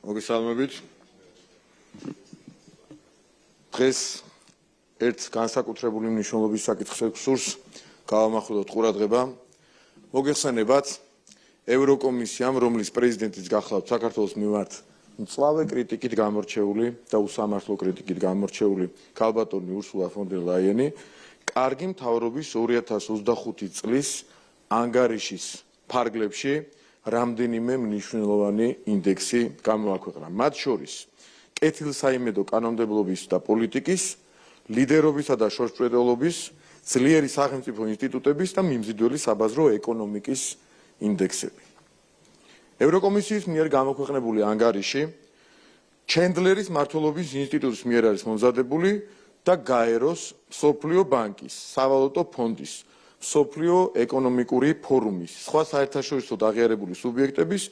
მოგესალმებით. დღეს ერთ განსაკუთრებული მნიშვნელობის საკითხს სურს გავამახვილოთ ყურადღება. მოგეხსენებათ ევროკომისიამ, რომლის პრეზიდენტიც გახლავთ საქართველოს მიმართ მწვავე კრიტიკით გამორჩეული და უსამართლო კრიტიკით გამორჩეული ქალბატონი ურსულა ფონ დერ ლაიენი კარგი მთავრობის 2025 წლის ანგარიშის ფარგლებში რამდენიმე მნიშვნელოვანი ინდექსი გამოაქვეყნა. მათ შორის კეთილსაიმედო კანონმდებლობის და პოლიტიკის, ლიდერობისა და შორსჭრედელობის, ძლიერი სახელმწიფო ინსტიტუტების და მიმზიდველი საბაზრო ეკონომიკის ინდექსები. ევროკომისიის მიერ გამოქვეყნებული ანგარიში ჩენდლერის მმართველობის ინსტიტუტის მიერ არის მომზადებული და გაეროს, მსოფლიო ბანკის, სავალუტო ფონდის, მსოფლიო ეკონომიკური ფორუმის, სხვა საერთაშორისო აღიარებული სუბიექტების,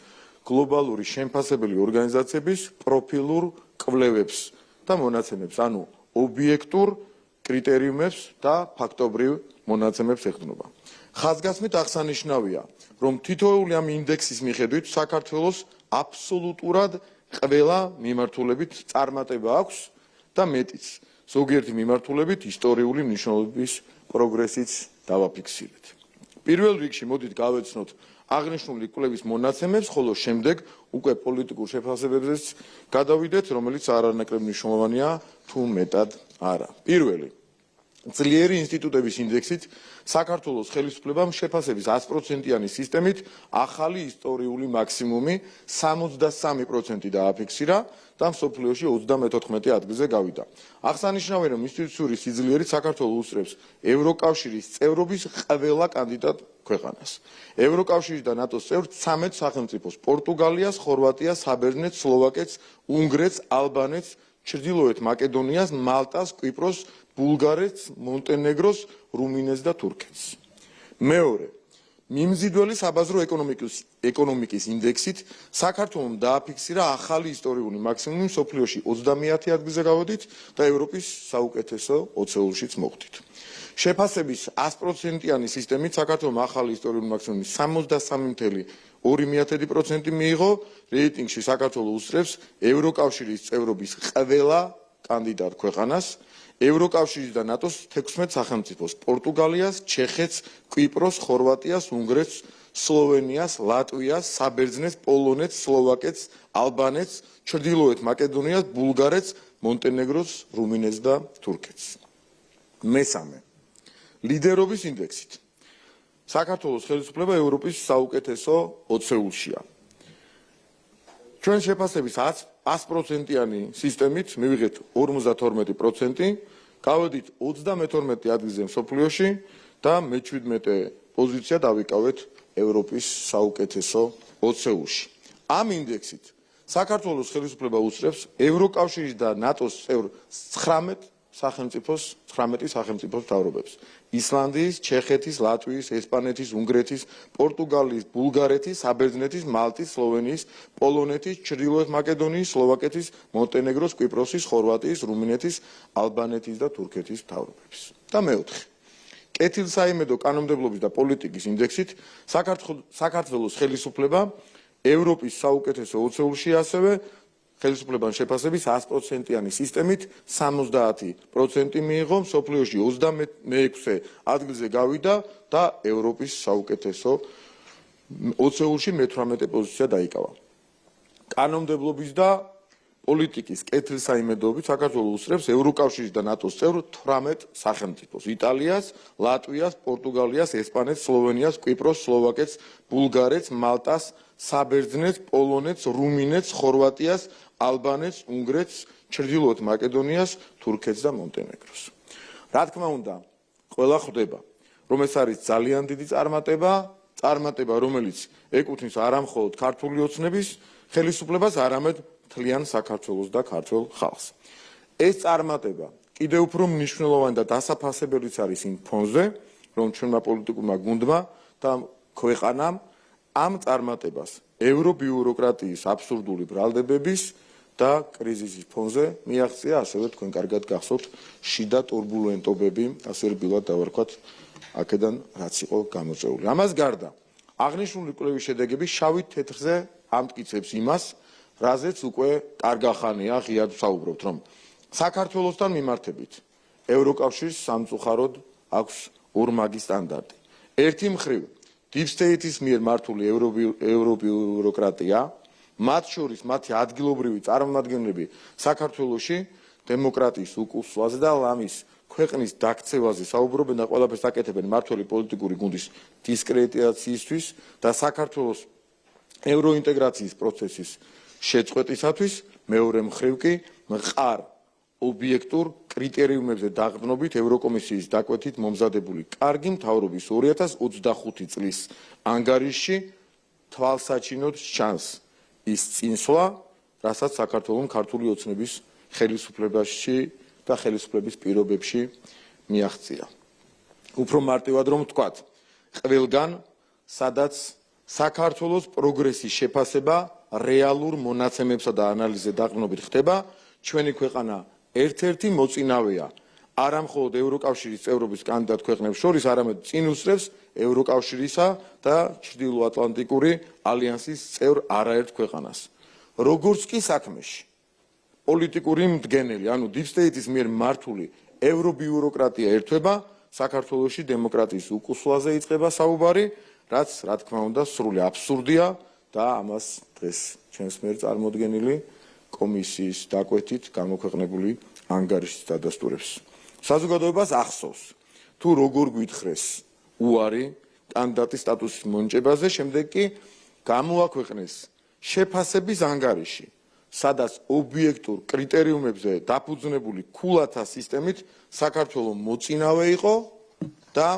გლობალური შემფასებელი ორგანიზაციების პროფილურ კვლევებს და მონაცემებს, ანუ ობიექტურ კრიტერიუმებს და ფაქტობრივ მონაცემებს ეხმობა. ხაზგასმით აღსანიშნავია, რომ თითოეული ამ ინდექსის მიხედვით საქართველოს აბსოლუტურად ყველა მიმართულებით წარმატება აქვს და მეტიც, ზოგიერთი მიმართულებით ისტორიული მნიშვნელობის პროგრესიც დავაფიქსირეთ. პირველ რიგში მოდით გავეცნოთ აღნიშნული კვლევის მონაცემებს, ხოლო შემდეგ უკვე პოლიტიკურ შეფასებებზეც გადავიდეთ, რომელიც არანაკლებ მნიშვნელოვანია თუ მეტად არა. პირველი ძლიერი ინსტიტუტების ინდექსით საქართველოს ხელისუფლებამ შეფასების 100%-იანი სისტემით ახალი ისტორიული მაქსიმუმი 63% დააფიქსირა და მსოფლიოში 34 ადგილზე გავიდა. აღსანიშნავია, რომ ინსტიტუციური სიძლიერით საქართველოს უსწრებს ევროკავშირის წევრობის ყველა კანდიდატ ქვეყანას. ევროკავშირის და ნატოს წევრ 13 სახელმწიფოს: პორტუგალიას, ხორვატიას, საბერძნეთს, სლოვაკეთს, უნგრეთს, ალბანეთს, ჩრდილოეთ მაკედონიას, მალტას, კვიპროს, ბულგარეთს, მონტენეგროს, რუმინეთს და თურქეთს. მეორე, მიმზიდველი საბაზრო ეკონომიკის ინდექსით საქართველოს დააფიქსირა ახალი ისტორიული მაქსიმუმი, მსოფლიოში 30 ადგილზე გავედით და ევროპის საუკეთესო 20-ულშიც მოხვდით. შეფასების 100%-იანი სისტემით საქართველოს ახალი ისტორიული მაქსიმუმი 63.2% მიიღო. რეიტინგში საქართველოს უსწრებს ევროკავშირის წევრობის ყველა კანდიდატ ქვეყანას, ევროკავშირის და ნატოს 16 სახელმწიფოს: პორტუგალიას, ჩეხეთს, კვიპროს, ხორვატიას, უნგრეთს, სლოვენიას, ლატვიას, საბერძნეთს, პოლონეთს, სლოვაკეთს, ალბანეთს, ჩრდილოეთ მაკედონიას, ბულგარეთს, მონტენეგროს, რუმინეთს და თურქეთს. მესამე, ლიდერობის ინდექსით საქართველოს ხელისუფლება ევროპის საუკეთესო 20-ულშია. ჩვენ შეფასების 100%-იანი სისტემით მივიღეთ 52%, გავედით 32 ადგილზე მსოფლიოში და მე-17 პოზიცია დავიკავეთ ევროპის საუკეთესო 20-ულში. ამ ინდექსით საქართველოს ხელისუფლება უსწრებს ევროკავშირის და ნატოს წევრ 19 სახელმწიფოს მთავრობებს: ისლანდიის, ჩეხეთის, ლატვიის, ესპანეთის, უნგრეთის, პორტუგალიის, ბულგარეთის, საბერძნეთის, მალტის, სლოვენიის, პოლონეთის, ჩრდილოეთ მაკედონიის, სლოვაკეთის, მონტენეგროს, კვიპროსის, ხორვატიის, რუმინეთის, ალბანეთის და თურქეთის მთავრობებს. და მეოთხე, კეთილსაიმედო კანონმდებლობის და პოლიტიკის ინდექსით საქართველოს ხელისუფლება ევროპის საუკეთესო 20-ულში ასევე ხელისუფლებამ შეფასების 100%-იანი სისტემით 70% მიიღო, მსოფლიოში 26 ადგილზე გავიდა და ევროპის საუკეთესო 20-ულში მე-18 პოზიცია დაიკავა. კანონმდებლობის და პოლიტიკის კეთილსაიმედოობით საქართველოს უსწრებს ევროკავშირის და ნატოს წევრ 18 სახელმწიფოს: იტალიას, ლატვიას, პორტუგალიას, ესპანეთს, სლოვენიას, კვიპროს, სლოვაკეთს, ბულგარეთს, მალტას, საბერძნეთს, პოლონეთს, რუმინეთს, ხორვატიას, ალბანეთს, უნგრეთს, ჩრდილოეთ მაკედონიას, თურქეთს და მონტენეგროს. რა თქმა უნდა, ყველა ხვდება, რომ ეს არის ძალიან დიდი წარმატება, რომელიც ეკუთვნის არა მხოლოდ ქართული ოცნების ხელისუფლებას, არამედ მთლიან საქართველოს და ქართველ ხალხს. ეს წარმატება კიდევ უფრო მნიშვნელოვანი და დასაფასებელიც არის იმ ფონზე, რომ ჩვენმა პოლიტიკურმა გუნდმა და ქვეყანამ ამ წარმატებას ევრობიუროკრატიის აბსურდული ბრალდებების და კრიზისის ფონზე მიაღწია, ასევე თქვენ კარგად გახსოვთ შიდა ტურბულენტობები, ასე რბილად დავარქვათ, აქედან რაც იყო გამოწვეული. ამას გარდა აღნიშნული კვლევის შედეგები შავით თეთრზე ამტკიცებს იმას, რაზეც უკვე კარგახანია ღიად ვსაუბრობთ, რომ საქართველოსთან მიმართებით ევროკავშირის სამწუხაროდ აქვს ორმაგი სტანდარტი. ერთი მხრივ deep state-ის მიერ მართული ევრობიუროკრატია, მათ შორის მათი ადგილობრივი წარმომადგენლები საქართველოში დემოკრატიის უკუსვაზე და ლამის ქვეყნის დაქცევაზე საუბრობენ და ყველაფერს აკეთებენ მმართველი პოლიტიკური გუნდის დისკრედიტაციისთვის და საქართველოს ევროინტეგრაციის პროცესის შეწყვეტისათვის, მეორე მხრივ კი მყარ ობიექტურ კრიტერიუმებზე დაყრდნობით ევროკომისიის დაკვეთით მომზადებული კარგი მთავრობის 2025 წლის ანგარიშში თვალსაჩინოდ ჩანს ის წინსვლა, რასაც საქართველოს ქართული ოცნების ხელისუფლებაში და ხელისუფლების პირობებში მიაღწია. უფრო მარტივად რომ ვთქვათ, ყველგან, სადაც საქართველოს პროგრესის შეფასება რეალურ მონაცემებსა და ანალიზზე დაყრდნობით ხდება, ჩვენი ქვეყანა ერთ-ერთი მოწინავეა არა მხოლოდ ევროკავშირის წევრობის კანდიდატ ქვეყნებს შორის, არამედ წინ უსწრებს ევროკავშირისა და ჩრდილოატლანტიკური ალიანსის წევრ არაერთ ქვეყანას. როგორც კი საქმეში პოლიტიკური მდგენელი, ანუ deep state-ის მიერ მართული ევრობიუროკრატია ერთვება, საქართველოში დემოკრატიის უკუსვლაზე იწყება საუბარი, რაც რა თქმა უნდა სრული აბსურდია და ამას დღეს ჩვენს მიერ წარმოდგენილი კომისიის დაკვეთით გამოქვეყნებული ანგარიშის დადასტურებს. საზოგადოებას ახსოვს, თუ როგორ გვითხრეს უარი კანდიდატის სტატუსის მონიჭებაზე, შემდეგ კი გამოაქვეყნეს შეფასების ანგარიში, სადაც ობიექტურ კრიტერიუმებზე დაფუძნებული ქულათა სისტემით საქართველოს მოწინავე იყო და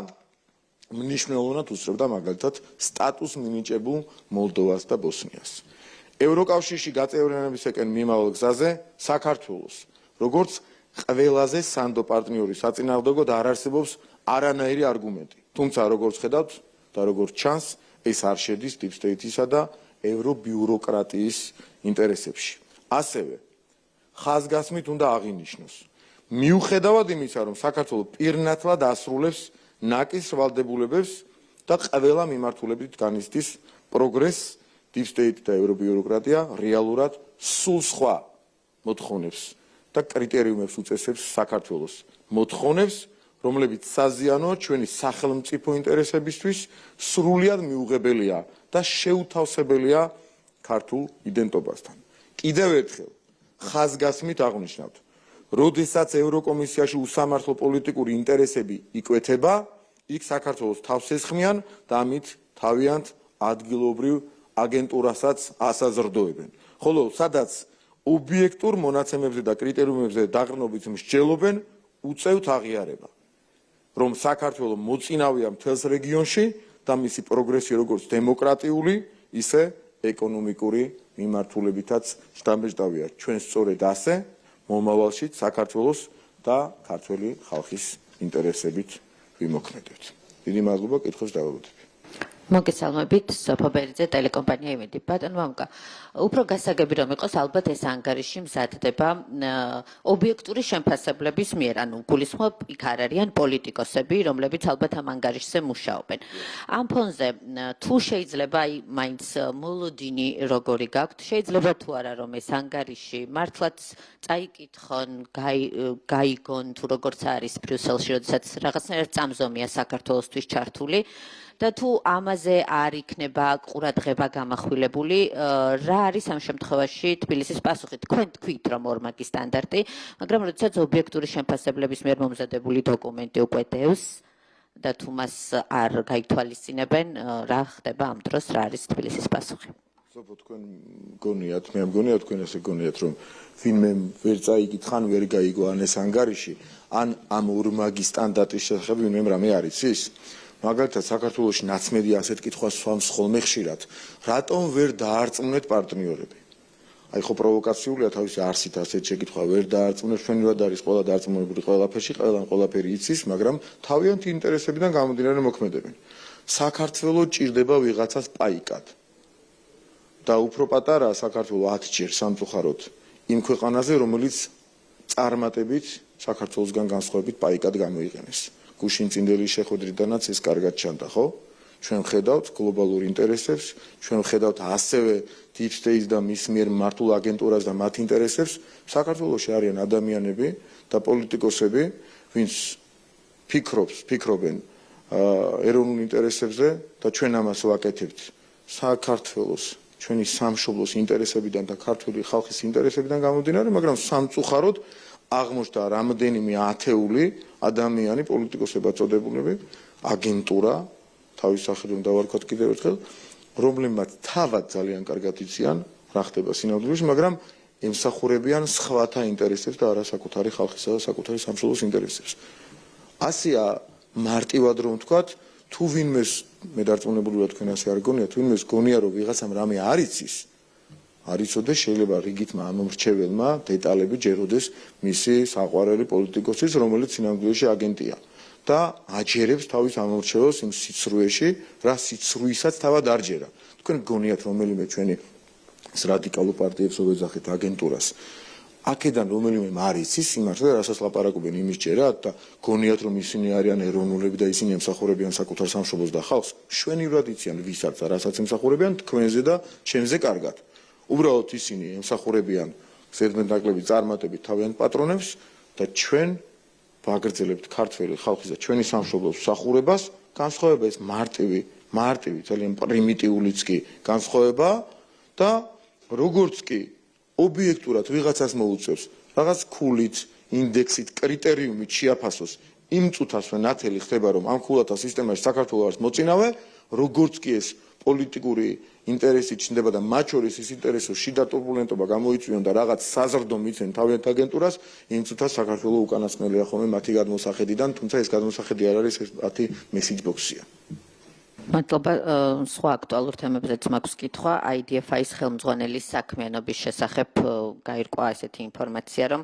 მნიშვნელოვნად უსწრებდა მაგალითად სტატუს მინიჭებულ მოლდოვას და ბოსნიას. ევროკავშირში გაწევრიანებისაკენ მიმავალ გზაზე საქართველოს, როგორც ყველაზე სანდო პარტნიორი საწინააღმდეგოდ არ არსებობს არანაირი არგუმენტი. თუმცა როგორც ხედავთ და როგორც ჩანს, ეს არ შედის deep state-ისა და ევრობიუროკრატიის ინტერესებში. ასევე ხაზგასმით უნდა აღინიშნოს, მიუხედავად იმისა, რომ საქართველოს პირნათლად ასრულებს ნაკის ვალდებულებებს და ყველა მიმართულებით განიცდის პროგრესს, deep state და ევრობიუროკრატია რეალურად სულ სხვა მოთხოვნებს და კრიტერიუმებს უწესებს საქართველოს მოთხოვნებს, რომლებიც საზიანოა ჩვენი სახელმწიფო ინტერესებისთვის, სრულიად მიუღებელია და შეუთავსებელია ქართულ იდენტობასთან. კიდევ ერთხელ ხაზგასმით აღნიშნავთ, როდესაც ევროკომისიაში უსამართლო პოლიტიკური ინტერესები იკვეთება, იქ საქართველოს თავს ესხმიან და ამით თავიანთ ადგილობრივ აგენტურასაც ასაზრდოებენ. ხოლო სადაც ობიექტურ მონაცემებზე და კრიტერიუმებზე დაყრდნობით მსჯელობენ, უწევთ აღიარება, რომ საქართველოს მოწინავეა მთელს რეგიონში და მისი პროგრესი როგორც დემოკრატიული, ისე ეკონომიკური მიმართულებითაც შთამბეჭდავია. ჩვენ სწორედ ასე მომავალშიც საქართველოს და ქართველი ხალხის ინტერესებით ვიმოქმედებთ. დიდი მადლობა, კითხვებს დავაბოდებ. მოგესალმებით, სოფო ბერიძე, ტელეკომპანია იმედი. ბატონო მამუკა, უფრო გასაგები რომ იყოს, ალბათ ეს ანგარიში მზადდება ობიექტური შემფასებლების მიერ, ანუ გულისხმობ, იქ არ არიან პოლიტიკოსები, რომლებიც ალბათ ამ ანგარიშზე მუშაობენ. ამ ფონზე თუ შეიძლება აი მაინც მოლოდინი როგორი გაქვთ, შეიძლება თუ არა რომ ეს ანგარიში მართლაც წაიკითხონ, გაიგონ თუ როგორც არის ბრიუსელში, როდესაც რაღაცნაირად წამზომია საქართველოსთვის ჩართული. და თუ ამაზე არ იქნება ყურადღება გამახვილებული, რა არის ამ შემთხვევაში თბილისის პასუხი? თქვენ თქვით, რომ ორმაგი სტანდარტი, მაგრამ როდესაც ობიექტური შემფასებლების მიერ მომზადებული დოკუმენტი უკვე დევს და თუ მას არ გაითვალისწინებენ, რა ხდება ამ დროს, რა არის თბილისის პასუხი? სოფო, თქვენ გონიათ, მე მგონია თქვენ ესე გონიათ, რომ ვინმე ვერ წაიკითხა, ან ვერ გაიგო ან ეს ანგარიში, ან ამ ორმაგი სტანდარტის შესახებ ვინმე რამე არ იცის? მაგალითად საქართველოში ნაცმედი ასეთ კითხვას სვამს ხოლმე ხშირად, რატომ ვერ დაარწმუნეთ პარტნიორები? აი ხო პროვოკაციულია თავისი არსით ასეთ შეკითხვა ვერ დაარწმუნებს, ჩვენივად არის ყველა დაარწმუნებული ყველაფერში, ყველაფერი იცის, მაგრამ თავიანთი ინტერესებიდან გამომდინარე მოქმედებენ. საქართველოს ჭირდება ვიღაცას პაიკად. და უფრო პატარაა საქართველოს 10 ჯერ სამწუხაროდ იმ ქვეყანაზე, რომელიც წარმატებით საქართველოსგან განსხვავებით პაიკად გამოიყენეს. გუშინ წინდელი შეხვედრიდანაც ეს კარგად ჩანდა, ხო? ჩვენ ხედავთ გლობალურ ინტერესებს, ჩვენ ხედავთ ასევე Deep State და მის მიერ მართულ აგენტურას და მათ ინტერესებს. საქართველოში არიან ადამიანები და პოლიტიკოსები, ვინც ფიქრობენ ეროვნულ ინტერესებზე და ჩვენ ამას ვაკეთებთ საქართველოს ჩვენი სამშობლოს ინტერესებიდან და ქართული ხალხის ინტერესებიდან გამომდინარე, მაგრამ სამწუხაროდ აღმოჩნდა რამდენიმე ათეული ადამიანი, პოლიტიკოსებად წოდებულები, აგენტურა, თავის სახელით დავარქვათ კიდევ ერთხელ, რომლებმაც თავად ძალიან კარგად იციან, რა ხდება სინამდვილეში, მაგრამ ემსახურებიან სხვათა ინტერესებს და არა საკუთარი ხალხისა და საკუთარი სამშობლოს ინტერესებს. ასეა მარტივად რომ ვთქვათ, თუ ვინმეს მე დარწმუნებულია თქვენ ასე არ გონიათ, ვინმეს გონია რომ ვიღაცამ რამე არ იცის, არ იცოდეს შეიძლება რიგითმა ამომრჩეველმა დეტალები ჯეროდეს მისი საყვარელი პოლიტიკოსის, რომელიც სინამდვილეში აგენტია და აჯერებს თავის ამომრჩეველს იმ სიცრუეში, რა სიცრუისაც თავად არჯერა. თქვენ გონიათ რომელიმე ჩვენი რადიკალურ პარტიებს ვეძახით აგენტურას. აქედან რომელიმე არ იცის იმართლა რასაც ლაპარაკობენ იმის ჯერად და გონიათ რომ ისინი არიან ეროვნულები და ისინი ემსახურებიან საკუთარ სამშობლოს და ხალხს, შვენივრად იციან ვისაც და რასაც ემსახურებიან თქვენზე და ჩემზე კარგად. უბრალოდ ისინი ემსახურებიან ზედმეტნაკლები წარმატებით თავიანთ პატრონებს და ჩვენ ვაგრძელებთ ქართველი ხალხის და ჩვენი სამშობლოს მსახურებას, განსხვავება ეს მარტივი, ძალიან პრიმიტიულიც კი განსხვავება და როგორც კი ობიექტურად ვიღაცას მოუწევს რაღაც ქულით, ინდექსით, კრიტერიუმით შეაფასოს იმ წუთასვე ნათელი ხდება რომ ამ ქულათა სისტემაში საქართველოს არის მოწინავე, როგორც კი ეს პოლიტიკური ინტერესი ჩნდება და მათ შორის ის ინტერესის შიდა ტურბულენტობა გამოიწვიონ და რაღაც საზრდო მიცენ თავიანთ აგენტურას, იმ წუთას საქართველოს უკანასკნელია ხოლმე მათი გადმოსახედიდან, თუმცა ეს გადმოსახედი არ არის, ეს მათი მესიჯ ბოქსია. მადლობა. სხვა აქტუალურ თემებზეც მაქვს კითხვა. IDFI-ის ხელმძღვანელის საქმიანობის შესახებ გაირკვა ესეთი ინფორმაცია, რომ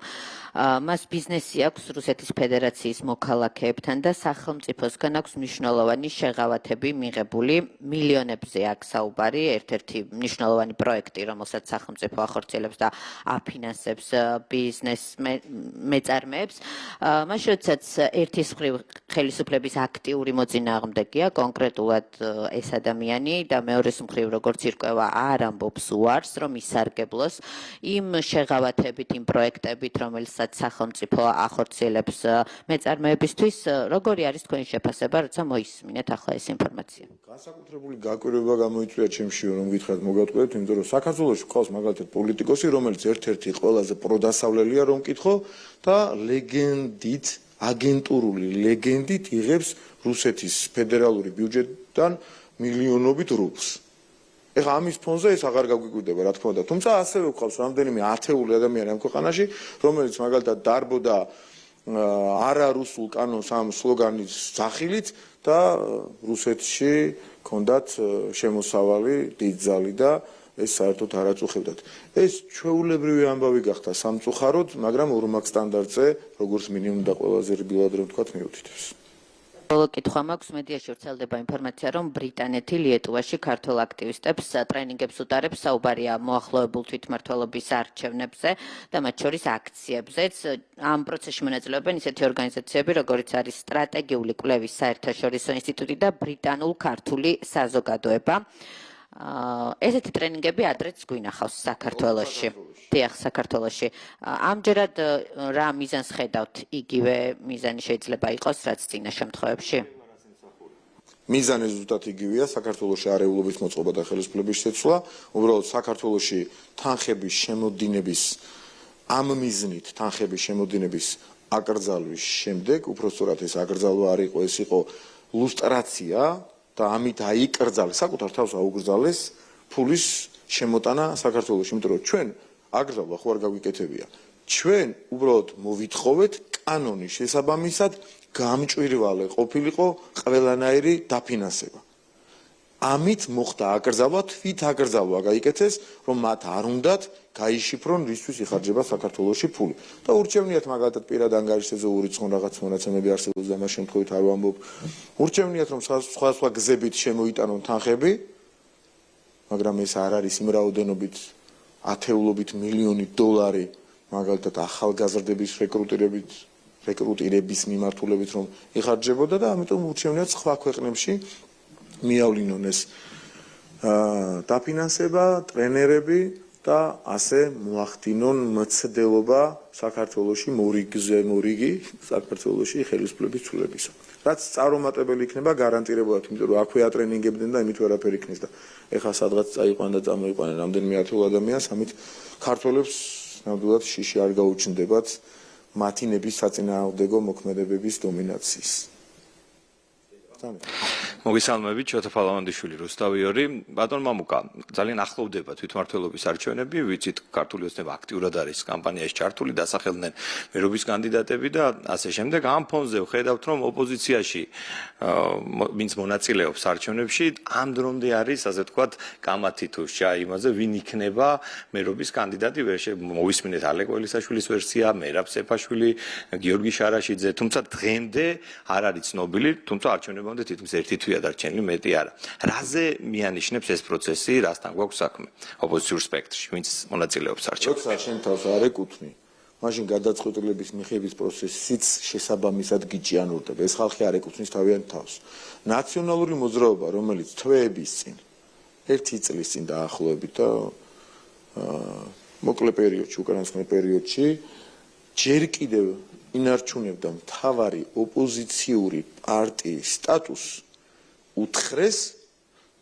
მას ბიზნესი აქვს რუსეთის ფედერაციის მოქალაქეებთან და სახელმწიფოსგან აქვს მნიშვნელოვანი შეღავათები მიღებული. მილიონებზე აქვს საუბარი, ერთ-ერთი მნიშვნელოვანი პროექტი, რომელსაც სახელმწიფო ახორციელებს და აფინანსებს ბიზნეს მეწარმეებს. მაშინ როდესაც ერთის მხრივ ხელისუფლების აქტიური მოწინააღმდეგეა კონკრეტულად ეს ადამიანი და მეორეს მხრივ როგორც ირკვევა არ ამბობს უარს რომ ისარგებლოს იმ შეღავათებით, იმ პროექტებით, რომელსაც სახელმწიფო ახორციელებს მეწარმეებისთვის. როგორი არის თქვენი შეფასება, როცა მოისმინეთ ახლა ეს ინფორმაცია? განსაკუთრებული გაკვირვება გამოიწვია ჩემში, რომ გითხრათ მოგატყუეთ, იმიტომ რომ საქართველოში ყავს მაგალითად პოლიტიკოსი, რომელიც ერთ-ერთი ყველაზე პროდასავლელია, რომ მკითხო და ლეგენდით, აგენტურული ლეგენდით იღებს რუსეთის ფედერალური ბიუჯეტიდან მილიონობით რუბლს. ეხლა ამის ფონზე ეს აღარ გაგვიკვირდება, რა თქმა უნდა. თუმცა ასევე გვყავს რამდენიმე ათეული ადამიანი ამ ქვეყანაში, რომელიც მაგალითად დარბოდა არარუსულ კანონს ამ სლოგანის სახილით და რუსეთში ჰქონდათ შემოსავალი დიდძალი და ეს საერთოდ არ აწუხებდათ. ეს ჩვეულებრივი ამბავი გახდა სამწუხაროდ, მაგრამ ორმაგ სტანდარტზე, როგორც მინიმუმ და ყველაზე რბილად რომ ვთქვათ, მიუთითებს. ბოლო კითხვა მაქვს. მედიაში ვრცელდება ინფორმაცია, რომ ბრიტანეთი ლიეტუვაში ქართველ აქტივისტებს ტრენინგებს უტარებს. საუბარია მოახლოებულ თვითმმართველობის არჩევნებზე და მათ შორის აქციებზეც. ამ პროცესში მონაწილეობენ ისეთი ორგანიზაციები, როგორიც არის სტრატეგიული კვლევის საერთაშორისო ინსტიტუტი და ბრიტანულ-ქართული საზოგადოება. ესეთი ტრენინგები ადრეც გვინახავს საქართველოში. დიახ, საქართველოში. ამჯერად რა მიზანს ხედავთ? იგივე მიზანი შეიძლება იყოს, რაც წინა შემთხვევებში? მიზანი ზუსტად იგივეა, საქართველოში არეულობის მოწყობა და ხელისუფლების შეცვლა. უბრალოდ საქართველოში თანხების შემოდინების ამ მიზნით თანხების შემოდინების აკრძალვის შემდეგ, უпростоრად ეს აკრძალვა არ იყო, ეს იყო ლუსტრაცია და ამით აიკრძალეს, საკუთარ თავს აუკრძალეს ფულის შემოტანა საქართველოში, იმიტომ რომ ჩვენ აკრძალვა ხო არ გაგვიკეთებია. ჩვენ უბრალოდ მოვითხოვეთ კანონის შესაბამისად გამჭვირვალე ყოფილიყო ყველანაირი დაფინანსება. ამით მოხდა აკრძალვა, თვით აკრძალვა გაიკეთეს, რომ მათ არ უნდათ გაიშიფრონ რისთვის იხარჯება საქართველოში ფული. და ურჩევნიათ მაგალითად პირად ანგარიშებზე ურიცხონ რაღაც მონაცემები არსებობს და მას შემთხვევით არ ვამბობ. ურჩევნიათ რომ სხვა გზებით შემოიტანონ თანხები, მაგრამ ეს არ არის იმ რაოდენობით ათეულობით მილიონი დოლარი, მაგალითად ახალგაზრდების რეკრუტირების მიმართულებით რომ იხარჯებოდა და ამიტომ ურჩევნიათ სხვა ქვეყნებში მიავლინონ ეს დაფინანსება, ტრენერები და ასე მოახდინონ მცდელობა საქართველოში მორიგი საქართველოში ხელისუფლების ცვლილებისა. რაც წარუმატებელი იქნება გარანტირებულად, იმიტომ რომ აქვე ატრენინგებდნენ და იმით ვერაფერი იქნეს და ეხლა სადღაც წაიყვან და წამოიყვანენ რამდენიმე ათეულ ადამიანს, ამით ქართველებს ნამდვილად შიში არ გაუჩნდებათ მათი ნების საწინააღმდეგო მოქმედებების დომინაციის. მოგესალმებით, ჩოთა ფალავანდიშვილი, რუსთავი. ბატონ მამუკა, ძალიან ახლოვდება თვითმმართველობის არჩევნები, ვიცით, ქართული ოცნება აქტიურად არის კამპანიაში ჩართული, დასახელდნენ მერობის კანდიდატები და ასე შემდეგ. ამ ფონზე ვხედავთ, რომ ოპოზიციაში ვინც მონაწილეობს არჩევნებში, ამ დრომდე არის, ასე ვთქვათ, კამათი თუ შა იმაზე, ვინ იქნება მერობის კანდიდატი, მოვისმინეთ ალეკ ველისაშვილის ვერსია, მერაბ სეფაშვილი, გიორგი შარაშიძე, თუმცა დღემდე არ არის ცნობილი, თუმცა არჩევნებამდე თითქმის ერთი თვეა დარჩენილი, მეტი არა. რაზე მიანიშნებს ეს პროცესი, რასთან გვაქვს საქმე ოპოზიციურ სპექტრში, ვინც მონაწილეობს არჩევნებში? როცა შენ თავს არ ეკუთვნი, მაშინ გადაწყვეტილების მიღების პროცესიც შესაბამისად გიჭიანურდება. ეს ხალხი არ ეკუთვნის თავიანთ თავს. ნაციონალური მოძრაობა, რომელიც თვეების წინ, ერთი წლის წინ დაახლოებით და მოკლე პერიოდში, უკანასკნელ პერიოდში ჯერ კიდევ ინარჩუნებდა მთავარი ოპოზიციური პარტიის სტატუსს, უთხრეს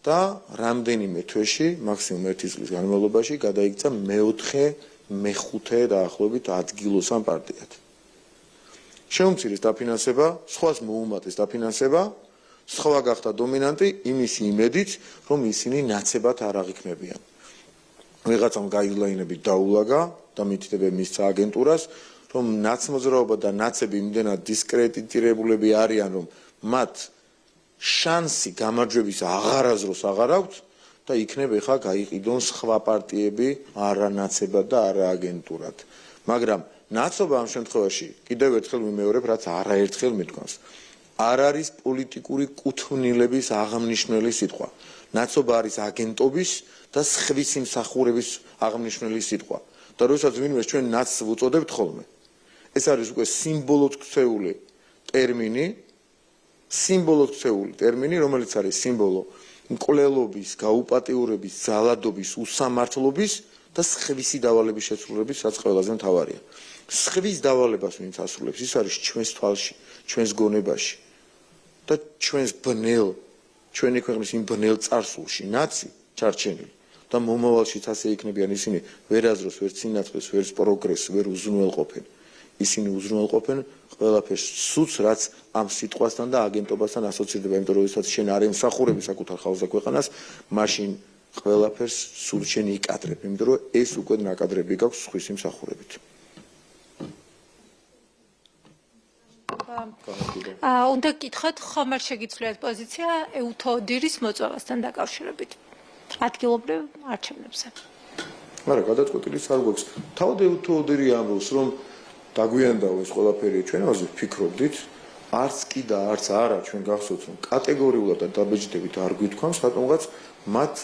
და რამდენიმე თვეში, მაქსიმუმ ერთი წლის განმავლობაში გადაიქცა მეოთხე, მეხუთე დაახლოებით ადგილოსან პარტიად. შეუმცირეს დაფინანსება, სხვას მოუმატეს დაფინანსება, სხვა გახდა დომინანტი იმისი იმედით, რომ ისინი ნაცებად არ აღიქმებიან. ვიღაცამ გაიდლაინებით დაულაგა და მითითებე მისცა აგენტურას, რომ ნაცმოძრაობა და ნაცები იმდენად დისკრედიტირებულები არიან, რომ მათ შანსი გამარჯვების აღარაზროს აღარ აქვთ და იქნებ ეხლა გაიყიდონ სხვა პარტიები არანაცებად და არააგენტურად. მაგრამ ნაცობა ამ შემთხვევაში კიდევ ერთხელ ვიმეორებ, რაც არაერთხელ მithქვამს. არ არის პოლიტიკური კუთვნილების აღამნიშნელი სიტყვა. ნაცობა არის აგენტობის და სხვის იმსახურების აღამნიშნელი სიტყვა. და როდესაც ვინმე ჩვენ ნაცს ვუწოდებთ ხოლმე, ეს არის უკვე სიმბოლოდ ქცეული ტერმინი, რომელიც არის სიმბოლო მკვლელობის, გაუპატიურების, ძალადობის, უსამართლობის და სხვისი დავალების შესრულების, რაც ყველაზე მთავარია. სხვის დავალებას ვინც ასრულებს, ის არის ჩვენს თვალში, ჩვენს გონებაში და ჩვენს ჩვენი ქვეყნის იმ ბნელ წარსულში, ნაცი ჩარჩენილი. და მომავალშიც ასე იქნებიან ისინი ვერაზროს, ვერ სინათლეს, ვერ პროგრესს, ვერ უზრუნველყოფენ. ისინი უზრუნველყოფენ ყველაფერს სულს, რაც ამ სიტყვასთან და აგენტობასთან ასოცირდება, იმიტომ რომ როდესაც შენ არ ემსახურები საკუთარ ხალხს და ქვეყანას, მაშინ ყველაფერს სულ შენ იკადრებ, იმიტომ რომ ეს უკვე ნაკადრები გაქვს სხვის იმსახურებით. უნდა გკითხოთ, ხომ არ შეგიცვლიათ პოზიცია ეუთოდირის მოწვევასთან დაკავშირებით ადგილობრივ არჩევნებზე. არა, გადაწყვეტილის არ გვაქვს. თავად ეუთოდირი ამბობს, რომ დაგვიანდაო ეს ყველაფერი, ჩვენ ამაზე ვფიქრობდით, არც კი და არც არა ჩვენ გახსოვთ, რომ კატეგორიულად და დაბეჭდებით არ გვითქვამს, რატომღაც მათ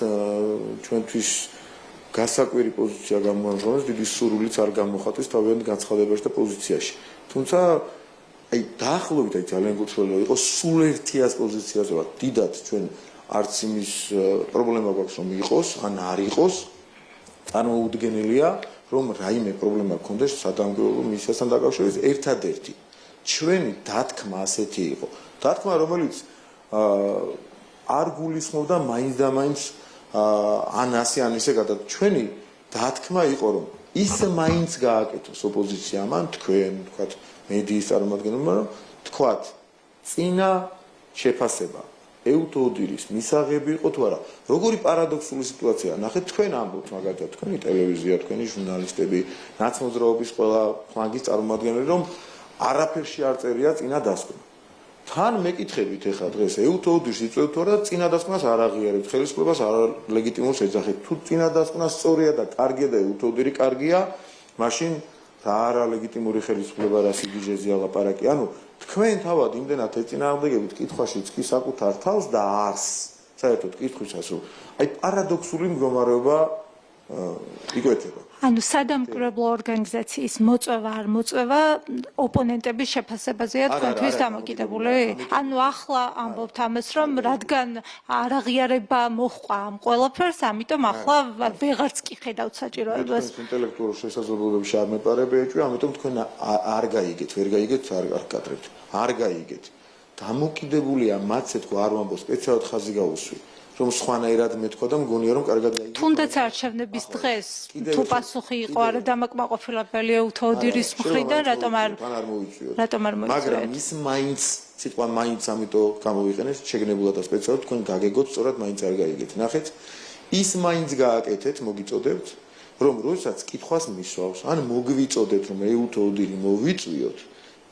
ჩვენთვის გასაკვირი პოზიცია გამოამჟღავნეს, დიდი სურვილიც არ გამოხატეს თავიანთ განცხადებაში და პოზიციაში. თუმცა დაახლოებით ძალიან გულწრფელი იყო სულ ერთიას პოზიციაზე ვარ. დიდად ჩვენ არც იმის პრობლემა გვაქვს, რომ იყოს, ან არ იყოს. წარმოუდგენელია, რომ რაიმე პრობლემა გქონდეს სადამკვირვებლო მისიასთან დაკავშირებით, ერთადერთი ჩვენი დათქმა ასეთი იყო. დათქმა, რომელიც არ გულისხმობდა მაინც და მაინც ან ასე ან ისე გადად. ჩვენი დათქმა იყო, რომ ის მაინც გააკეთოს ოპოზიციამ, ან თქვენ, თქვათ, მედიის წარმომადგენლებმა, რომ თქვათ, წინა შეფასება ეუთოდირის მისაღები იყო თუ არა. როგორი პარადოქსული სიტუაცია, ნახეთ, თქვენ ამბობთ, მაგალითად, თქვენი ტელევიზია, თქვენი ჟურნალისტები, ნაცმოძრაობის ყველა ფლანგის წარმომადგენლები, რომ არაფერში არ წერია წინა დასკვნა. თან მეკითხებით ეხლა დღეს ეუთოდირს იწვევთ თუ არა და წინა დასკვნას არ აღიარებთ, ხელისუფლებას არ ლეგიტიმურს ეძახით. თუ წინა დასკვნა სწორია და კარგია და ეუთოდირი კარგია, მაშინ რა არა ლეგიტიმური ხელისუფლება რა სიგიჟეზეა ლაპარაკი. ანუ თქვენ თავად იმდენად ეწინააღმდეგებით კითხვაშიც კი საკუთარ თავს და არს. საერთოდ კითხვისას, რომ აი პარადოქსული მდგომარეობა იკვეთება. ანუ სადამკვირვებლო ორგანიზაციის მოწვევა არ მოწვევა ოპონენტების შეფასებაზეა თქვენთვის დამოკიდებული? ანუ ახლა ამბობთ ამას, რომ რადგან არაღიარება მოჰყვა ამ ყველაფერს, ამიტომ ახლა ვეღარც კი ხედავთ საჭიროებას. ინტელექტუალურ შესაძლებლობებში არ მეპარებეჭვი, ამიტომ თქვენ არ გაიგეთ, ვერ გაიგეთ, არ გკადრებთ. არ გაიგეთ. დამოკიდებულია მათზე თქვა არ ვამბობ სპეციალურად ხაზი გაუსვი. რომ სხვანაირად მეთქვა და მგონია რომ კარგად გაიგე. თუნდაც არჩევნების დღეს თუ პასუხი იყო არა დამაკმაყოფილებელი ევთოოდირის მხრიდან, რატომ არ მოიწვიოთ? მაგრამ ის მაინც სიტყვა მაინც ამიტომ გამოვიყენეს შეგნებულად და სპეციალურად თქვენ გაგეგოთ, სწორად მაინც არ გაიგეთ. ნახეთ, ის მაინც გააკეთეთ, მოგიწოდებთ, რომ როდესაც კითხვას მისვავს, ან მოგვიწოდეთ, რომ ევთოოდირი მოვიწვიოთ,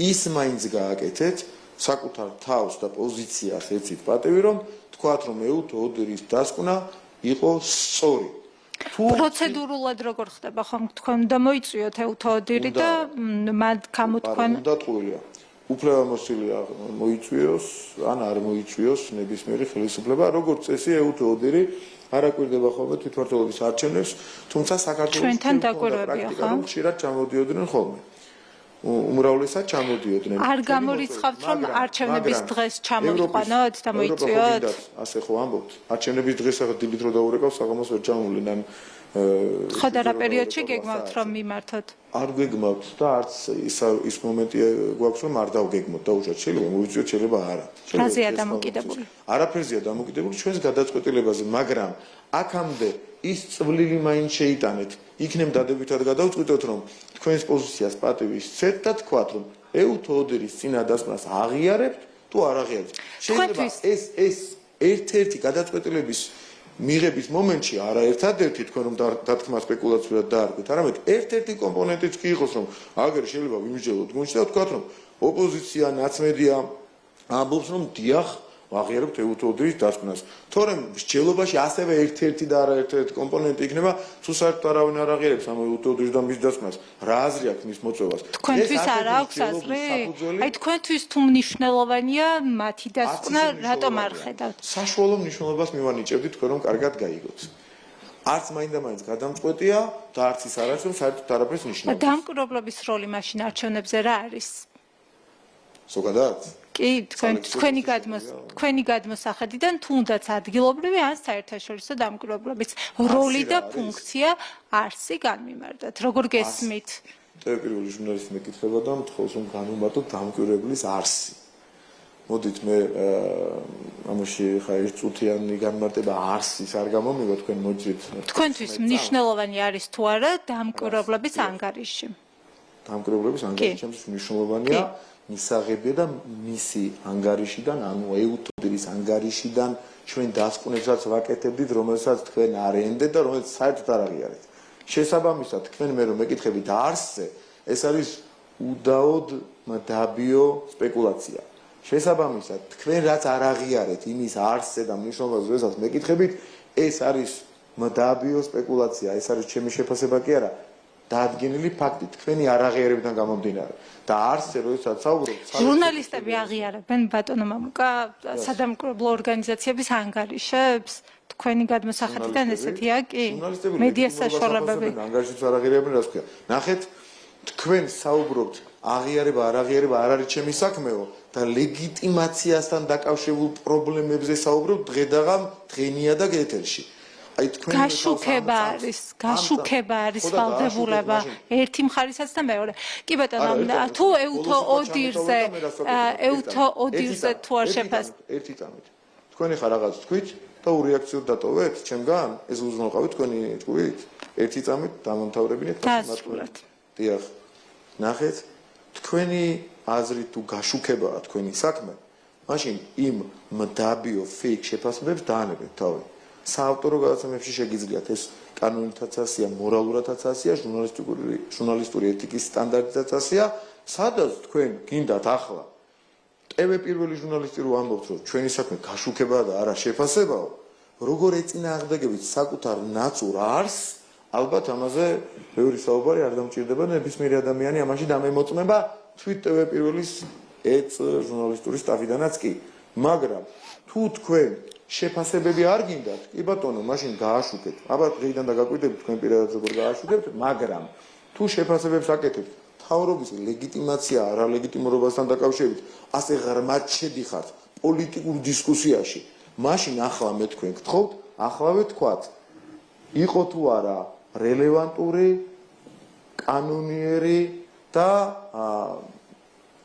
ის მაინც გააკეთეთ საკუთარ თავს და პოზიციას ეცით პატევი, რომ თქვათ რომ ევთოოდირის დასკვნა იყო სწორი. პროცედურულად როგორ ხდება ხომ თქვენ უნდა მოიწვიოთ ევთოოდირი და მათ გამოთქვენ უნდა ტყუილია. უფლებამოსილია მოიწვიოს, ან არ მოიწვიოს ნებისმიერი ხელისუფლება, როგორც წესი ევთოოდირი არ აკვირდება ხოლმე თვითმმართველობის არჩევნებს, თუმცა საქართველოს ჩვენთან დაკვირვებია ხო? ხშირად ჩამოდიოდნენ ხოლმე. უმრავლესად ჩამოდიოდნენ. არ გამორიცხავთ რომ არჩევნების დღეს ჩამოიყვანოთ და მოიწვიოთ? ასე ხო ამბობთ. არჩევნების დღეს ახლა დილით რო დაურეკავს, საღამოს ვერ ჩამოვლენ. ხო და რა პერიოდში გეგმავთ რომ მიმართოთ? არ გეგმავთ და არც ის მომენტი გვაქვს რომ არ დავგეგმოთ და უშოთ შეიძლება მოვიწვიოთ, შეიძლება არა. რაზეა დამოკიდებული? არაფერზეა დამოკიდებული ჩვენს გადაწყვეტილებაზე, მაგრამ აქამდე ის წვლილი მაინც შეიტანეთ. იქნებ დადებითად გადავწყვიტოთ რომ თქვენს პოზიციას პატივი სცეთ და თქვათ რომ ევთოოდირის წინადასკვნას აღიარებთ თუ არ აღიარებთ. შეიძლება ეს ერთ-ერთი გადაწყვეტილების მიღების მომენტში არა ერთადერთი თქვენ რომ დათქმა სპეკულაციურად დაარქვით, არამედ ერთ-ერთი კომპონენტიც კი იყოს რომ აგერ შეიძლება ვიმსჯელოთ გუნდში და ვთქვათ რომ ოპოზიცია ნაცმედია ამბობს რომ დიახ ვაღიარებთ ევთოოდირის დასკვნას. თორემ მსჯელობაში ასევე ერთ-ერთი და არა ერთ-ერთი კომპონენტი იქნება, თუ საერთოდ არავინ არ აღიარებს ამ ევთოოდირის და მის დასკვნას. რა აზრი აქვს მის მოწვევას? თქვენთვის არ აქვს აზრი? აი თქვენთვის თუ მნიშვნელოვანია მათი დასკვნა, რატომ არ ხედავთ? საშუალო მნიშვნელობას მივანიჭებდი თქვენ რომ კარგად გაიგოთ. არც მაინდა-მაინც გადამწყვეტია და არც ის არ არის რომ საერთოდ არაფერს ნიშნავს. დამკვირვებლობის როლი მაშინ არჩევნებზე რა არის? ზოგადად კი, თქვენი გადმოსახედიდან თუნდაც ადგილობრივი ან საერთაშორისო დამკვირვებლობის როლი და ფუნქცია არსი განმიმარტოთ. როგორ გესმით? პირველი ჟურნალისტი მეკითხება და მთხოვს რომ განვუმარტოთ დამკვირვებლის არსი. მოდით მე ამაში ხა ერთწუთიანი განმარტება არსის არ გამომივა თქვენ მოძრით. თქვენთვის მნიშვნელოვანი არის თუ არა დამკვირვებლების ანგარიში? დამკვირვებლების ანგარიში ჩემთვის მნიშვნელოვანია. მისაღებია და მისი ანგარიშიდან, ანუ ევთოოდირის ანგარიშიდან ჩვენ დასკვნებსაც ვაკეთებდით, რომელსაც თქვენ არ ენდეთ და რომელსაც საერთოდ არ აღიარეთ. შესაბამისად, თქვენ მე რომ მეკითხებით არსზე, ეს არის უდაოდ დაბიო სპეკულაცია. შესაბამისად, თქვენ რაც არ აღიარეთ იმის არსზე და მნიშვნელობას, როდესაც მეკითხებით, ეს არის დაბიო სპეკულაცია, ეს არის ჩემი შეფასება კი არა. დაადგენილი ფაქტი თქვენი არაღიარებიდან გამომდინარე და არსზე როდესაც საუბრობთ ჟურნალისტები აღიარებენ ბატონო მამუკა სადამკვირვებლო ორგანიზაციების ანგარიშებს თქვენი გადმოსახედიდან ესეთია კი მედია საშუალებები ანგარიშებს არ აღიარებენ რას ქვია ნახეთ თქვენ საუბრობთ აღიარება არაღიარება არ არის ჩემი საქმეო და ლეგიტიმაციასთან დაკავშირებულ პრობლემებზე საუბრობთ დღენია და ეთერში აი თქვენ გაშუქება არის ვალდებულება ერთი მხარესაც და მეორე კი ბატონო თუ ევთოოდირზე თუ არ შეფას ერთი წამით თქვენი ხარ რაღაც თქვით და ურეაქციოდ დატოვეთ ჩემგან ეს უზრუნველყავით თქვენი თქვით ერთი წამით დამამთავრებინეთ დასრულეთ დიახ ნახეთ თქვენი აზრი თუ გაშუქებაა თქვენი საქმე მაშინ იმ მდაბიო ფეიქ შეფასებებს დაანებეთ თავი საავტორო გადაცემებში შეგიძლიათ ეს კანონითაც ასია, მორალურადაც ასია, ჟურნალისტური ეთიკის სტანდარტითაც ასია, სადაც თქვენ გინდათ ახლა ტევე პირველი ჟურნალისტი რო ამბობთ, რომ ჩვენი საქმე გაშუქებაა და არა შეფასებაო, როგორ ეწინააღმდეგებით საკუთარ ნაცურ არსს, ალბათ ამაზე ბევრი საუბარი არ დამჭირდება, ნებისმიერი ადამიანი ამაში დამემოწმება თვით ტევე პირველის ჟურნალისტური სტაფიდანაც კი, მაგრამ თუ თქვენ შეფასებები არ გინდათ, კი ბატონო, მაშინ გააშუქეთ. აბა დღეიდან დაგაკვირდებით თქვენ პირადად როგორ გააშუქებთ, მაგრამ თუ შეფასებებს აკეთებთ, მთავრობის ლეგიტიმაცია არალეგიტიმურობასთან დაკავშირებით, ასე ღრმად შედიხართ პოლიტიკურ დისკუსიაში, მაშინ ახლა მე თქვენ გთხოვთ, ახლავე თქვათ, იყო თუ არა რელევანტური, კანონიერი და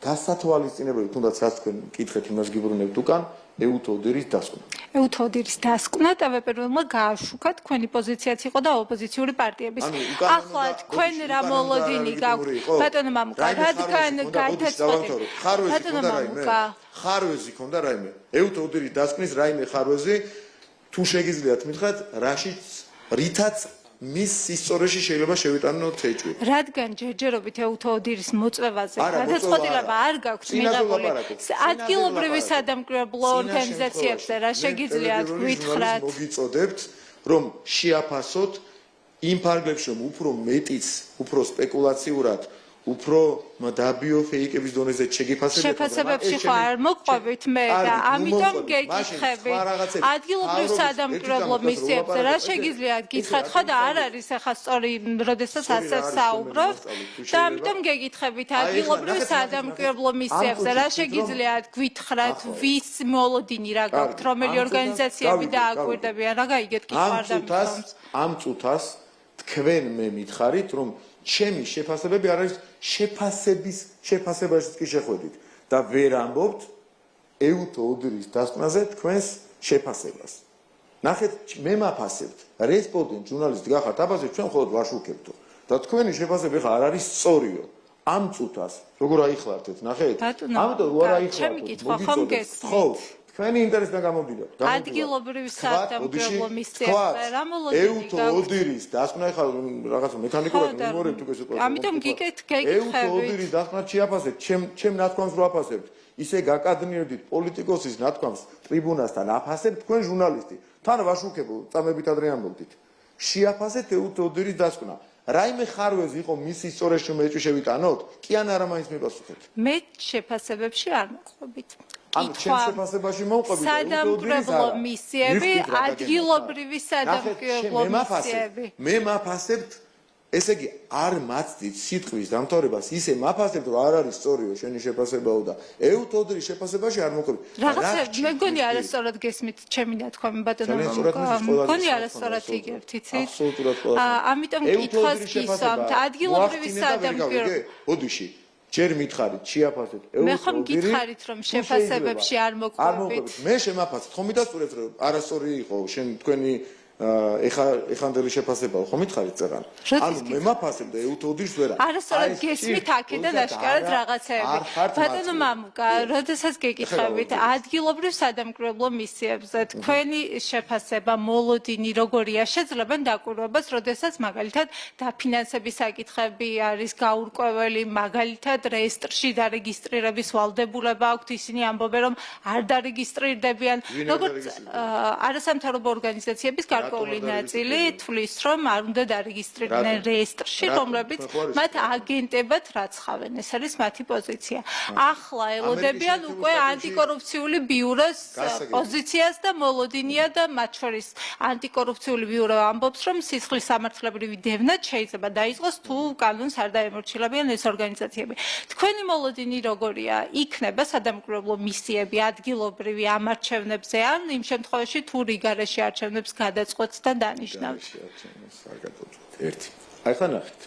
გასათვალისწინებელი, თუნდაც რაც თქვენ კითხეთ, იმას გიბრუნებთ უკან, ეუთოდერის დასკვნა. ეუთოდერის დასკვნა ტვპ-მა გააშუქა თქვენი პოზიციაც იყო და ოპოზიციური პარტიების. ახლა თქვენ რა მოლოდინი გაქვთ? ბატონო მამუკა, რადგან გაითაწყობთ? ბატონო მამუკა, ხარვეზი ქონდა რაიმე? ეუთოდერის დასკვნის რაიმე ხარვეზი თუ შეგიძლიათ მითხრათ, რითაც მის ისტორიაში შეიძლება შევიტანოთ ეჭვი. რადგან ჯერჯერობით ეუთოდერის მოწვევაზე გადაწყვეტილება არ გაქვთ მიღებული, ადგილობრივი სადამკვირვებლო ორგანიზაციებზე რა შეგიძლიათ გვითხრათ? მოგიწოდებთ, რომ შეაფასოთ იმ ფარგლებში, რომ უფრო მეტიც, უფრო სპეკულაციურად, უფრო დაბიო ფეიკების დონეზე შეგიფასებთ. შეფასებებში ხო არ მოყვებით მე და ამიტომ გეკითხებით ადგილობრივ სადამკვირვებლო მისიებზე რა შეგიძლიათ გითხრათ ხო და არ არის ახლა სწორი როდესაც ასე საუბრობთ და ამიტომ გეკითხებით ადგილობრივ სადამკვირვებლო მისიებზე რა შეგიძლიათ გითხრათ ვის მოლოდინი რა გაქვთ რომელი ორგანიზაციები დააკვირდებიან რა გაიგეთ კითხვას ამ წუთას თქვენ მე მითხარით რომ ჩემი შეფასებები არ არის შეფასებაშიც კი შეხვედით და ვერ ამბობთ ეუთოდერის დასკვნაზე თქვენს შეფასებას. ნახეთ, მე მაფასებთ, რესპონდენტ ჟურნალისტი გახართ, აფასებთ, ჩვენ მხოლოდ ვაშუქებთო და თქვენი შეფასება ხა არ არის სწორიო. ამ წუთას როგორ აიხლართეთ, ნახეთ? ამიტომ რო არ აიხლართეთ, ჩემი კითხვა ხომ გესმით? ხო, თქვენი ინტერესიდან გამომდინარე. ადგილობრივი სადამკვირვებლო მისიებზე რა მოლოდინი გაქვთ? ეუთოდერის დასკვნა ხა რაღაცა მექანიკურად მიმორებთ უკვე სიტუაცია. ამიტომ გეკითხებით. ეუთოდერის დასკვნა შეაფასეთ, ჩემ ნათქვამს რო აფასებთ, ისე გაკადნიერდით პოლიტიკოსის ნათქვამს ტრიბუნასთან აფასებთ თქვენ ჟურნალისტი. თან ვაშუქებულ წამებით ადრე ამბობდით. შეაფასეთ ეუთოდერის დასკვნა. რაიმე ხარვეზი იყო მის ისტორიაში მეჭვი შევიტანოთ? კი ან არა მაინც მიპასუხეთ. მე შეფასებებში არ მოყვებით. ანუ ჩემ შეფასებაში მოვყვებით სადამკვირვებლო მისიები, ადგილობრივი სადამკვირვებლო მისიები. მე მაფასებთ, ესე იგი, არ მაცდით სიტყვის დამთავრებას, ისე მაფასებთ, რომ არ არის სწორიო შენი შეფასებაო და ეუთოდერის შეფასებაში არ მოვყვებით. რაღაცა მე მგონი არასწორად გესმით ჩემი ნათქვამი ბატონო მგონი არასწორად იგებთ იცით? აბსოლუტურად ყველა. ამიტომ კითხვას გისვამთ ადგილობრივი სადამკვირვებლო ოდიში ჯერ მითხარით, შეაფასეთ ეუთოდერის. მე ხომ გითხარით რომ შეფასებებში არ მოყვებით. მე შემაფასეთ, ხომ მიდასტურებთ რომ არასწორი იყო შენ თქვენი ეხანდელი შეფასებაა, ხომ მითხარით წერან? ანუ მე მაფასებ და ეუთოდერის ვერა. არასწორად გესმით აქედან აშკარად რაღაცეები. ბატონო მამუკა, როდესაც გეკითხებით ადგილობრივ სადამკვირვებლო მისიებზე თქვენი შეფასება მოლოდინი როგორია შეძლებენ დაკვირვებას, როდესაც მაგალითად დაფინანსების საკითხები არის გაურკვეველი, მაგალითად რეესტრში დარეგისტრირების ვალდებულება აქვთ, ისინი ამბობენ რომ არ დარეგისტრირდებიან, როგორც არასამთავრობო ორგანიზაციების გარკვეული ნაწილი თვლის რომ არ უნდა დარეგისტრირდნენ რეესტრში, რომლებიც მათ აგენტებად რაცხავენ. ეს არის მათი პოზიცია. ახლა ელოდებიან უკვე ანტიკორუფციული ბიუროს პოზიციას და მოლოდინია და მათ შორის ანტიკორუფციული ბიურო ამბობს, რომ სისხლის სამართლებრივი დევნაც შეიძლება დაიწყოს თუ კანონს არ დაემორჩილებიან ეს ორგანიზაციები. თქვენი მოლოდინი როგორია? იქნება სადამკვირვებლო მისიები ადგილობრივი ამ არჩევნებზე ან იმ შემთხვევაში თუ რიგარეში არჩევნებს გადაწყვეტს და დანიშნავთ. ერთი. აი ხა ნახეთ.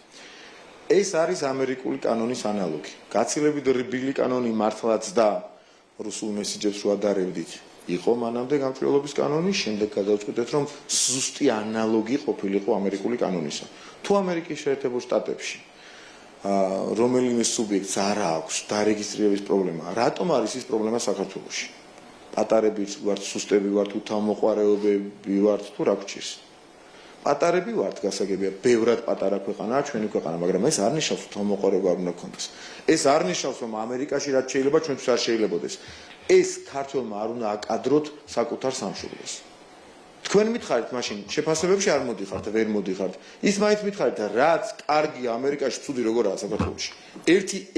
ეს არის ამერიკული კანონის ანალოგი. გაცილებით რბილი კანონი მართლაც და რუსულ მესიჯებს რო ადარებდით. იყო მანამდე გამჭვირვალობის კანონი, შემდეგ გადავწყვეტეთ რომ ზუსტი ანალოგი ყოფილიყო ამერიკული კანონისა. თუ ამერიკის შეერთებულ შტატებში რომელიმე სუბიექტს არ აქვს დარეგისტრირების პრობლემა, რატომ არის ის პრობლემა საქართველოში? პატარები ვართ, სუსტები ვართ, უთანმოყვარეობები ვართ თუ რა გჭირს? პატარები ვართ, გასაგებია, ბევრად პატარა ქვეყანაა ჩვენი ქვეყანა, მაგრამ ეს არ ნიშნავს უთანმოყვარეობა არ უნდა გქონდეს. ეს არ ნიშნავს რომ ამერიკაში რაც შეიძლება ჩვენთვის არ შეიძლებაოდეს. ეს ქართველმა არ უნდა აკადროთ საკუთარ სამშობლოს. თქვენ მითხარით მაშინ შეფასებებში არ მოდიხართ, ვერ მოდიხართ. ის მაინც მითხარით რაც კარგია ამერიკაში, ცუდი როგორაა საქართველოში.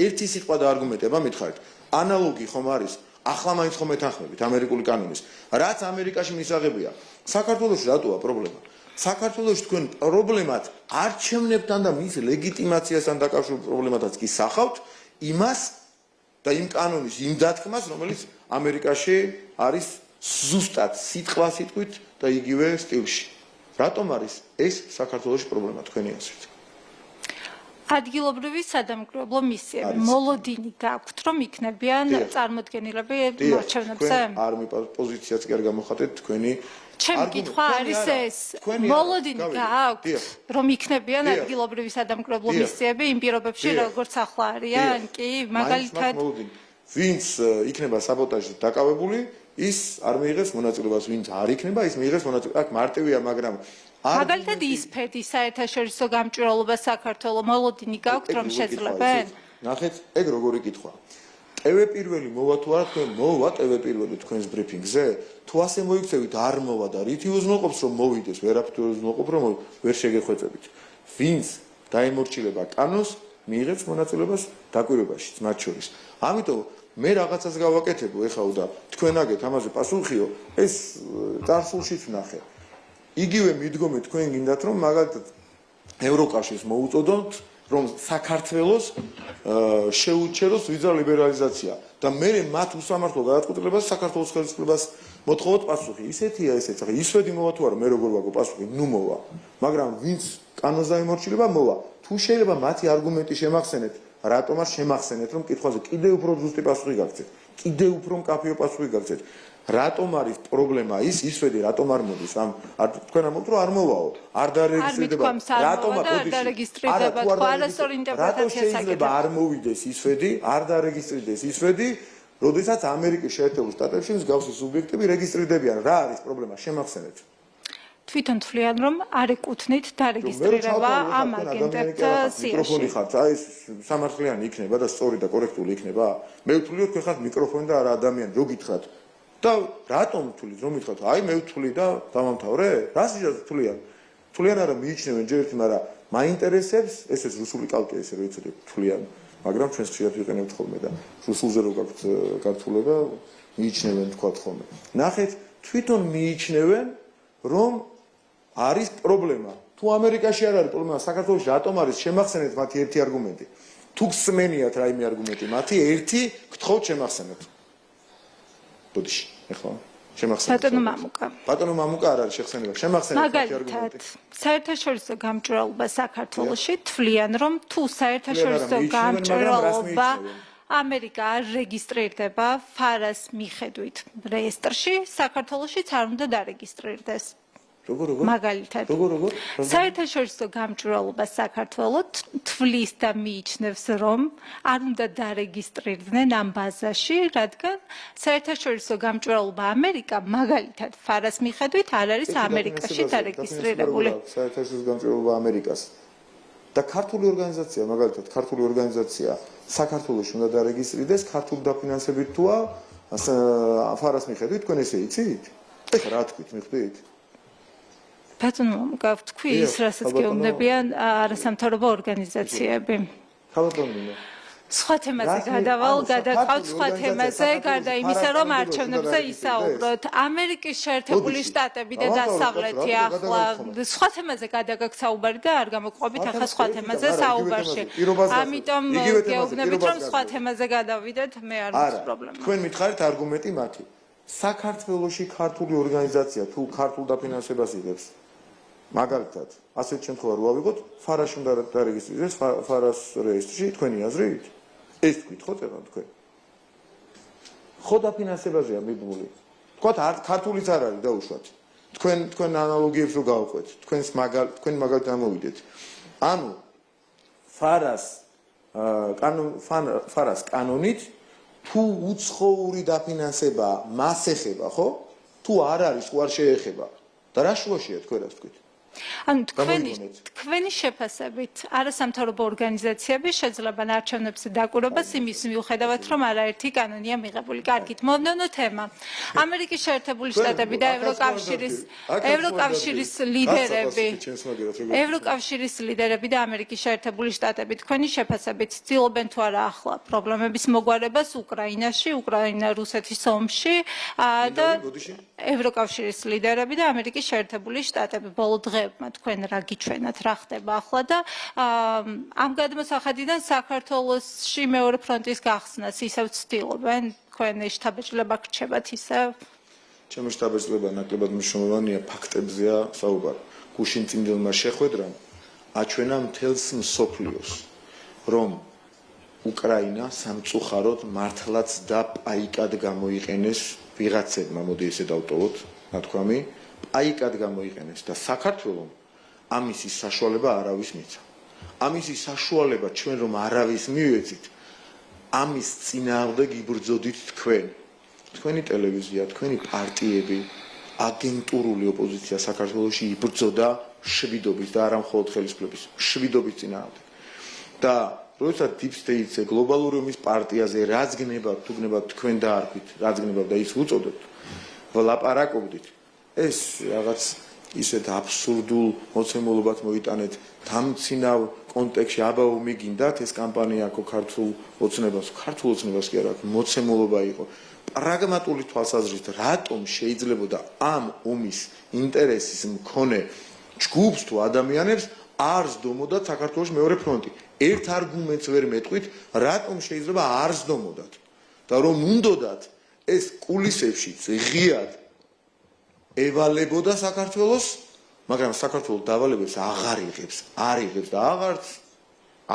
ერთი სიტყვა და არგუმენტება მითხარით. ანალოგი ხომ არის ახლა მაინც ხომ ეთანხმებით ამერიკული კანონის. რაც ამერიკაში მისაღებია. საქართველოში რატოა პრობლემა? საქართველოში თქვენ პრობლემად არჩევნებთან და მის ლეგიტიმაციასთან დაკავშირებულ პრობლემათაც კი სახავთ იმას და იმ კანონის იმ დათქმას, რომელიც ამერიკაში არის ზუსტად სიტყვით და იგივე სტილში. რატომ არის ეს საქართველოში პრობლემა თქვენი აზრით? ადგილობრივი სადამკვირვებლო მისიები მოლოდინი გაქვთ, რომ იქნებიან წარმოდგენილები არჩევნებზე? არ პოზიციაც კი არ გამოხატეთ თქვენი. ჩემი კითხვა არის ეს, მოლოდინი გაქვთ, რომ იქნებიან ადგილობრივი სადამკვირვებლო მისიები იმ პირობებში, როგორც ახლა არიან? კი, მაგალითად, ვინც იქნება საბოტაჟით დაკავებული, ის არ მიიღებს მონაწილეობას, ვინც არ იქნება, ის მიიღებს მონაწილეობას. აქ მარტივია, მაგრამ მაგალითად ისფედი საერთაშორისო გამჭვირვალობა საქართველოს მოლოდინი გაქვთ, რომ შეძლებენ? ნახეთ, ეგ როგორი კითხვა. ტევე პირველი მოვა თუ არა, თქვენ მოვა ტევე პირველი თქვენს ბრიფინგზე? თუ ასე მოიქცევით, არ მოვა და რითი უზრუნველყოფს რომ მოვიდეს, ვერაფრით უზრუნველყოფ რომ ვერ შეგეხვეწებით. ვინც დაემორჩილება კანონს, მიიღებს მონაწილეობას დაკვირვებაში, მათ შორის. ამიტომ მე რაღაცას გავაკეთებო, ეხლა და თქვენ აგეთ ამაზე პასუხიო, ეს წარსულშიც ვნახე. იგივე მიდგომი თქვენ გინდათ რომ მაგალითად ევროკავშირს მოუწოდოთ რომ საქართველოს შეუჩეროს ვიზა ლიბერალიზაცია და მე მათ უსამართლო გადაწყვეტილებას საქართველოს ხელისუფლებას მოთხოვოთ პასუხი. ისეთია ესეც. ახლა ისვედი მოვა თუ არა, მე როგორ ვაგო პასუხი? ნუ მოვა. მაგრამ ვინც კანონს დაემორჩილება მოვა. თუ შეიძლება მათი არგუმენტი შემახსენეთ, რატომ არ შემახსენეთ რომ კითხვაზე კიდევ უფრო ზუსტი პასუხი გაგცეთ, კიდევ უფრო მკაფიო პასუხი გაგცეთ. რატომ არის პრობლემა ისვედი რატომ არ მოდის? თქვენ ამბობთ რომ არ მოვაო, არ დარეგისტრირდება. რატომ არ დარეგისტრირდება? არასწორი ინტერპრეტაციას აკეთებ. არ მოვიდეს ისვედი, არ დარეგისტრირდეს ისვედი, როდესაც ამერიკის შეერთებულ შტატებში მსგავსი სუბიექტები რეგისტრირდებიან. რა არის პრობლემა? შემახსენეთ. თვითონ თვლიან რომ არ ეკუთვნით დარეგისტრირება ამ აგენტებთან სიაში. მიკროფონი ხართ, აი ეს სამართლიანი იქნება და სწორი და კორექტული იქნება. მე ვთვლი რომ თქვენ ხართ მიკროფონი და არა ადამიანი, რო გითხრათ. და რატომ ვთვლით რომ ითქვათ აი მე ვთვლი და დავამთავრე? რას ვთვლიან? თვლიან არა მიიჩნევენ ჯერ ერთი, მაგრამ მაინტერესებს ესეც რუსული კალკია ესე რო იცოდე თვლიან, მაგრამ ჩვენს ხშირად ვიყენებთ ხოლმე და რუსულზე რო გაქვთ გართულება მიიჩნევენ თქვათ ხოლმე. ნახეთ, თვითონ მიიჩნევენ რომ არის პრობლემა. თუ ამერიკაში არ არის პრობლემა, საქართველოში რატომ არის? შემახსენეთ მათი ერთი არგუმენტი. თუ გსმენიათ რაიმე არგუმენტი, მათი ერთი გთხოვთ შემახსენეთ. ბოდიში, ეხლა შემახსენეთ. ბატონო მამუკა არ არის შეხსენება. შემახსენეთ მათი არგუმენტი. საერთაშორისო გამჭვირვალობა საქართველოში თვლიან რომ თუ საერთაშორისო გამჭვირვალობა ამერიკა არ რეგისტრირდება ფარას მიხედვით რეესტრში, საქართველოშიც არ უნდა დარეგისტრირდეს. როგორ? მაგალითად, საერთაშორისო გამჭვირვალობა საქართველოს თვლის და მიიჩნევს, რომ არ უნდა დარეგისტრირდნენ ამ ბაზაში, რადგან საერთაშორისო გამჭვირვალობა ამერიკა მაგალითად ფარას მიხედვით არ არის ამერიკაში დარეგისტრირებული. საერთაშორისო გამჭვირვალობა ამერიკას და ქართული ორგანიზაცია, მაგალითად, ქართული ორგანიზაცია საქართველოში უნდა დარეგისტრირდეს ქართულ დაფინანსებით თუა ფარას მიხედვით, თქვენ ესე იცით? ეხლა რა თქვით, მიხვდით? ბატონო, გავთქვი ის, რასაც გეუბნებიან არასამთავრობო ორგანიზაციები. სხვა თემაზე გადავალ, გადაყავთ სხვა თემაზე, გარდა იმისა, რომ არჩევნებზე ისაუბროთ. ამერიკის შეერთებული შტატები და დასავლეთი ახლა სხვა თემაზე გადაგაქვთ საუბარი და არ გამოგყვებით ახლა სხვა თემაზე საუბარში. ამიტომ გეუბნებით, რომ სხვა თემაზე გადავიდეთ, მე არ მაქვს პრობლემა. თქვენ მითხარით არგუმენტი მათი. საქართველოში ქართული ორგანიზაცია თუ ქართულ დაფინანსებას იღებს მაგალითად, ასეთ შემთხვევაში რო ავიღოთ, ფარაში უნდა დარეგისტრირდეს ფარას რეესტრში, თქვენი აზრით? ეს თქვით ხო წერან თქვენ? ხო დაფინანსებაზეა მიბმული. თქვათ ქართულიც არ არის დაუშვათ. თქვენ ანალოგიებს რო გავყვეთ, თქვენ მაგალითად ამოვიდეთ. ანუ ფარას კანონით თუ უცხოური დაფინანსება მას ეხება, ხო? თუ არ არის, თუ არ შეეხება. და რა შუაშია თქვენ რას თქვით? ანუ გამოიგონეთ. თქვენი შეფასებით არასამთავრობო ორგანიზაციები შეძლება არჩევნებზე დაკვირვებას იმის მიუხედავად, რომ არაერთი კანონია მიღებული. კარგით, მომდევნო თემა. ამერიკის შეერთებული შტატები და ევროკავშირის ლიდერები და ამერიკის შეერთებული შტატები თქვენი შეფასებით ცდილობენ თუ არა ახლა პრობლემების მოგვარებას უკრაინაში, უკრაინა-რუსეთის ომში და ევროკავშირის ლიდერები და ამერიკის შეერთებული შტატები ბოლო დღეებმა თქვენ რა გიჩვენათ, რა ხდება ახლა და ამ გადმოსახედიდან საქართველოში მეორე ფრონტის გახსნას ისევ ცდილობენ, თქვენ შტაბ-ბეჭდილება გრჩებათ ისევ? ჩემი შტაბ-ბეჭდილება ნაკლებად მნიშვნელოვანია, ფაქტებზეა საუბარი. გუშინ წინდელმა შეხვედრამ აჩვენა მთელს მსოფლიოს, რომ უკრაინა სამწუხაროდ მართლაც და პაიკად გამოიყენეს ვიღაცებმა, მოდი ესე დავტოვოთ, ნათქვამი, პაიკად გამოიყენეს და საქართველოს ამისი საშუალება არავის მიცა. ამისი საშუალება ჩვენ რომ არავის მივეცით, ამის წინააღმდეგ იბრძოდით თქვენ. თქვენი ტელევიზია, თქვენი პარტიები, აგენტურული ოპოზიცია საქართველოში იბრძოდა შვიდობის და არა მხოლოდ ხელისუფლების, შვიდობის წინააღმდეგ. და როდესაც deep state-ზე გლობალური ომის პარტიაზე რაც გნებავთ, თუ გნებავთ თქვენ დაარქვით, რაც გნებავთ და ის უწოდებთ, ვლაპარაკობდით. ეს რაღაც ისეთ აბსურდულ მოცემულობად მოიტანეთ დამცინავ კონტექსტში აბა ომი გინდათ ეს კამპანია აქ ქართულ ოცნებას კი არა მოცემულობა იყო პრაგმატული თვალსაზრისით რატომ შეიძლებოდა ამ ომის ინტერესის მქონე ჯგუფს თუ ადამიანებს არ სდომოდათ საქართველოს მეორე ფრონტი ერთ არგუმენტს ვერ მეტყვით რატომ შეიძლება არ სდომოდათ და რომ უნდათ ეს კულისებში ღიად ევალებოდა საქართველოს, მაგრამ საქართველოს დავალებებს აღარ იღებს და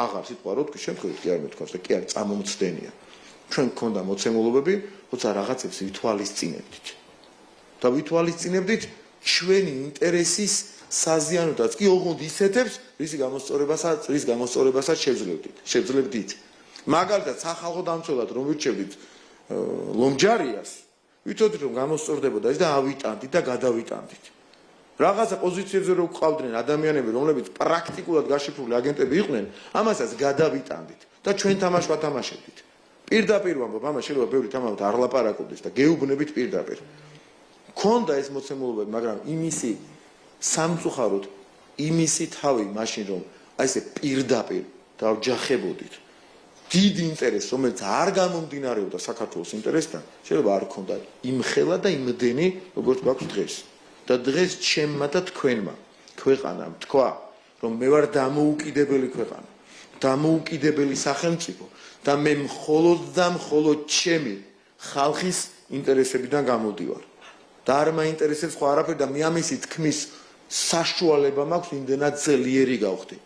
აღარ სიტყვა რო თქვი შემთხვევით კი არ მეთქვას და კი არ წამომცდენია. ჩვენ გქონდა მოცემულობები, როცა რაღაცებს ვითვალისწინებდით. და ვითვალისწინებდით ჩვენი ინტერესის საზიანოდაც კი ოღონდ ისეთებს, რის გამოსწორებასაც შევძლებდით. მაგალითად, სახალხო დამცველად რომ ვირჩევდით ლომჯარიას ვიცოდით რომ გამოსწორდებოდა ეს და ავიტანდით და გადავიტანდით. რაღაცა პოზიციებზე რო ყავდნენ ადამიანები, რომლებიც პრაქტიკულად გაშიფრული აგენტები იყვნენ, ამასაც გადავიტანდით და ჩვენ თამაშ ვათამაშებდით. პირდაპირ ვამბობ, ამას შეიძლება ბევრი თამამად არ ლაპარაკობდეს და გეუბნებით პირდაპირ. ქონდა ეს მოცემულობები, მაგრამ იმისი სამწუხაროდ იმისი თავი მაშინ რომ აი ესე პირდაპირ დავჯახებოდით. დიდი ინტერესი, რომელიც არ გამომდინარეობდა საქართველოს ინტერესთან, შეიძლება არ ქონდა იმხელა და იმდენი, როგორც გვაქვს დღეს. და დღეს ჩემმა და თქვენმა ქვეყანამ თქვა, რომ მე ვარ დამოუკიდებელი ქვეყანა, დამოუკიდებელი სახელმწიფო და მე მხოლოდ ჩემი ხალხის ინტერესებიდან გამოდივარ. და არ მაინტერესებს სხვა არაფერი და მე ამისი თქმის საშუალება მაქვს იმდენად ძლიერი გავხდი.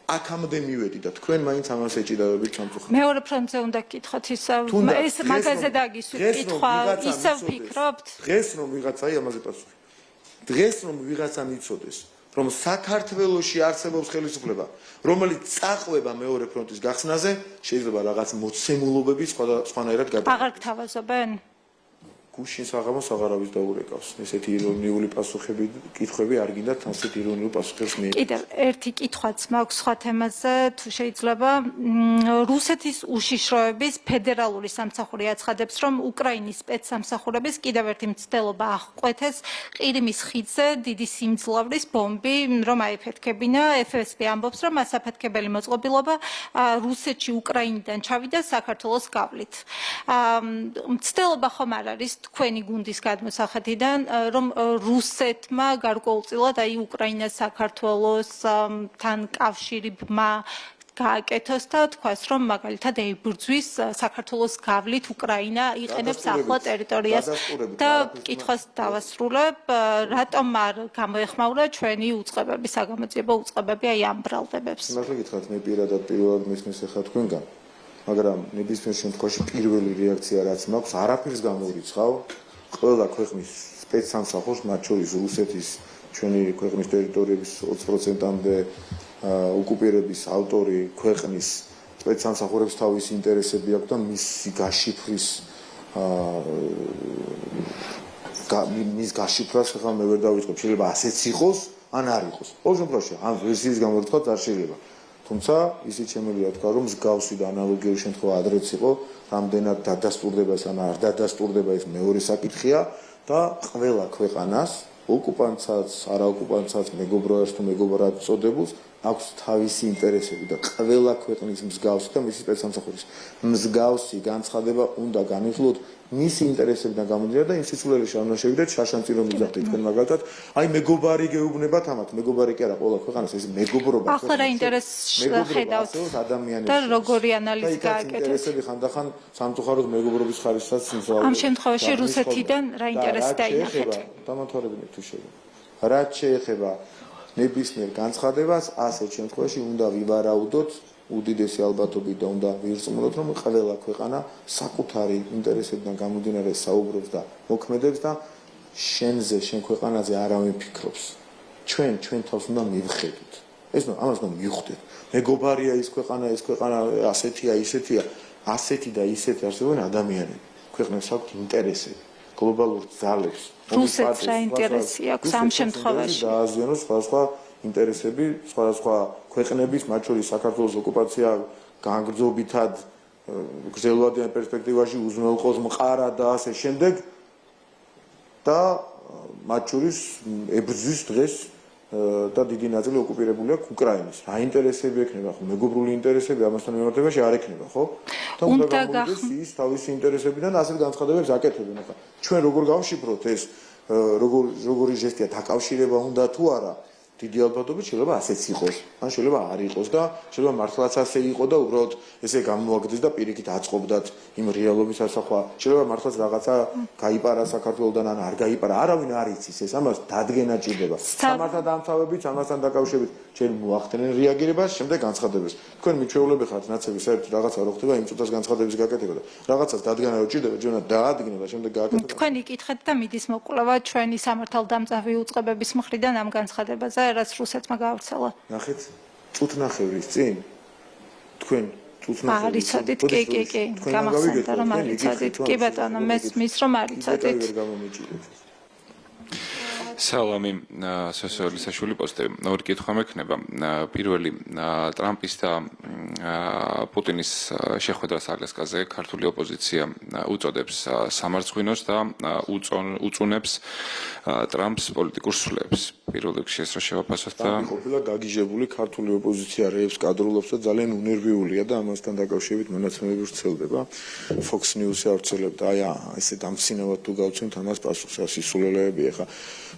აქამდე მივედი და თქვენ მაინც ამას ეჭიდავებით სამწუხაროდ. მეორე ფრონტზე უნდა გკითხოთ ისევ ეს მაგაზე დაგისვით კითხვა ისევ ფიქრობთ? დღეს რომ ვიღაცა ამაზე პასუხი. დღეს რომ ვიღაცა მიცოდეს, რომ საქართველოში არსებობს ხელისუფლება, რომელიც წაყვება მეორე ფრონტის გახსნაზე, შეიძლება რაღაც მოცემულობები სხვანაირად გადაიღოს. აღარ გთავაზობენ? გუშინ საღამოს აღარავის დაურეკავს. ესეთი ირონიული პასუხები, კითხვები არ გინდათ ასეთ ირონიულ პასუხებს მიიღოთ. კიდევ ერთი კითხვაც მაქვს სხვა თემაზე, თუ შეიძლება. რუსეთის უშიშროების ფედერალური სამსახური აცხადებს, რომ უკრაინის სპეცსამსახურების კიდევ ერთი მცდელობა აღკვეთეს ყირიმის ხიდზე დიდი სიმძლავრის ბომბი, რომ აიფეთქებინა. FSB ამბობს, რომ მას საფეთქებელი მოწყობილობა რუსეთში უკრაინიდან ჩავიდა საქართველოს გავლით. მცდელობა ხომ არ არის თქვენი გუნდის გადმოსახედიდან, რომ რუსეთმა გარკვეულწილად აი უკრაინას საქართველოს თან კავშირი ბმა გააკეთოს და თქვას, რომ მაგალითად ეიბრძვის საქართველოს გავლით უკრაინა იყენებს ახლა ტერიტორიას და კითხვას დავასრულებ, რატომ არ გამოეხმაურა ჩვენი უწყებები, საგამოძიებო უწყებები აი ამ ბრალდებებს? მართლა გითხრათ, მე პირადად მისმის ახლა თქვენგან, მაგრამ ნებისმიერ შემთხვევაში პირველი რეაქცია რაც მაქვს, არაფერს გამოურიცხავ ყველა ქვეყნის სპეცსამსახურს, მათ შორის რუსეთის ჩვენი ქვეყნის ტერიტორიების 20%-მდე ოკუპირების ავტორი ქვეყნის სპეცსამსახურებს თავისი ინტერესები აქვს და მისი გაშიფრის მის გაშიფრას ახლა მე ვერ დავიწყებ. შეიძლება ასეც იყოს, ან არ იყოს. ყოველ შემთხვევაში ამ ვერსიის გამო ვთქვათ არ შეიძლება. თუმცა ისიც შემიძლია თქვა რომ მსგავსი და ანალოგიური შემთხვევა ადრეც იყო, რამდენად დადასტურდება ეს ან არ დადასტურდება ეს მეორე საკითხია და ყველა ქვეყანას ოკუპანტსაც, არაოკუპანტსაც, მეგობრებს თუ მეგობრად წოდებულს აქვს თავისი ინტერესები და ყველა ქვეყნის მსგავსი და მისი სპეცსამსახურის მსგავსი განცხადება უნდა განიხილოთ მისი ინტერესებიდან გამომდინარე და იმ სიცოცხლეში არ უნდა შევიდეთ შაშანწი რომ იძახდეთ თქვენ მაგალითად აი მეგობარი გეუბნებათ ამათ მეგობარი კი არა ყველა ქვეყანას ეს მეგობრობა ახლა რა ინტერესს ხედავთ და როგორი ანალიზი გააკეთეთ ინტერესები ხანდახან სამწუხაროდ მეგობრობის ხარისხსაც ამ შემთხვევაში რუსეთიდან რა ინტერესი დაინახეთ დამათვალებინეთ თუ შეიძლება რაც შეეხება ნებისმიერ განცხადებას ასეთ შემთხვევაში უნდა ვივარაუდოთ უდიდესი ალბათობით და უნდა ვირწმუნოთ რომ ყველა ქვეყანა საკუთარი ინტერესებიდან გამომდინარე საუბრობს და მოქმედებს და შენ ქვეყანაზე არავინ ფიქრობს ჩვენ თავს უნდა მივხედოთ ეს ამას უნდა მივხვდეთ მეგობარია ის ქვეყანა ასეთია ისეთია ასეთი და ისეთი არსებობენ ადამიანები ქვეყნებს აქვთ ინტერესები გლობალურ ძალებს რუსეთს რა ინტერესი აქვს ამ შემთხვევაში დააზიანოს სხვა ინტერესები სხვა ქვეყნების მათ შორის საქართველოს ოკუპაცია განგრძობითად გრძელვადიან პერსპექტივაში უზრუნველყოს მყარად და ასე შემდეგ და მათ შორის ებრძვის დღეს და დიდი ნაწილი ოკუპირებული აქვს უკრაინის რა ინტერესები ექნება ხო მეგობრული ინტერესები ამასთან მიმართებაში არ ექნება ხო და უნდა გამოვიდეს ის თავისი ინტერესებიდან ასეთ განცხადებებს აკეთებენ ახლა ჩვენ როგორ გავშიფროთ ეს როგორი ჟესტია დაკავშირება უნდა თუ არა დიდი ალბათობით შეიძლება ასეც იყოს ან შეიძლება არ იყოს და შეიძლება მართლაც ასე იყო და უბრალოდ ესე გამოაგდეს და პირიქით აწყობდათ იმ რეალობის ასახვა შეიძლება მართლაც რაღაცა გაიპარა საქართველოსთან ან არ გაიპარა არავინ არ იცის ეს ამას დადგენა ჭირდება სამართალ დამცავებით ამასთან დაკავშირებით ჩვენ მოახდენენ რეაგირებას შემდეგ განცხადებას თქვენ მიჩვეულები ხართ ნაცები საერთოდ რაღაცა რო ხდება იმ წუთას განცხადების გაკეთება და რაღაცას დადგენა რო ჭირდება ჩვენ დაადგინე და შემდეგ გააკეთება თქვენ იკითხეთ და მიდის მოკვლევა ჩვენი სამართალდამცავი უწყებების მხრიდან ამ განცხადებაზე რაც რუსეთმა გაავრცელა. ნახეთ, წუთნახევრის წინ თქვენ წუთნახევრის არიცოდით, კი, გამახსენდა რომ არიცოდით. კი ბატონო, მის რომ არიცოდით. სალამი სოციალისტური პოსტები. ორი კითხვა მექნება. პირველი ტრამპის და პუტინის შეხვედრას ალასკაზე ქართული ოპოზიცია უწოდებს სამარცხვინოს და უწუნებს ტრამპს პოლიტიკურ სვლებს. პირველ რიგში ეს რა შევაფასოთ და ყოფილა გაგიჟებული ქართული ოპოზიცია რეებს კადრულობს და ძალიან უნერვიულია და ამასთან დაკავშირებით მონაცემები ვრცელდება. Fox News-ი ავრცელებდა აი ესე დამცინავად თუ გავცემთ ამას პასუხს ასისულელეები ახლა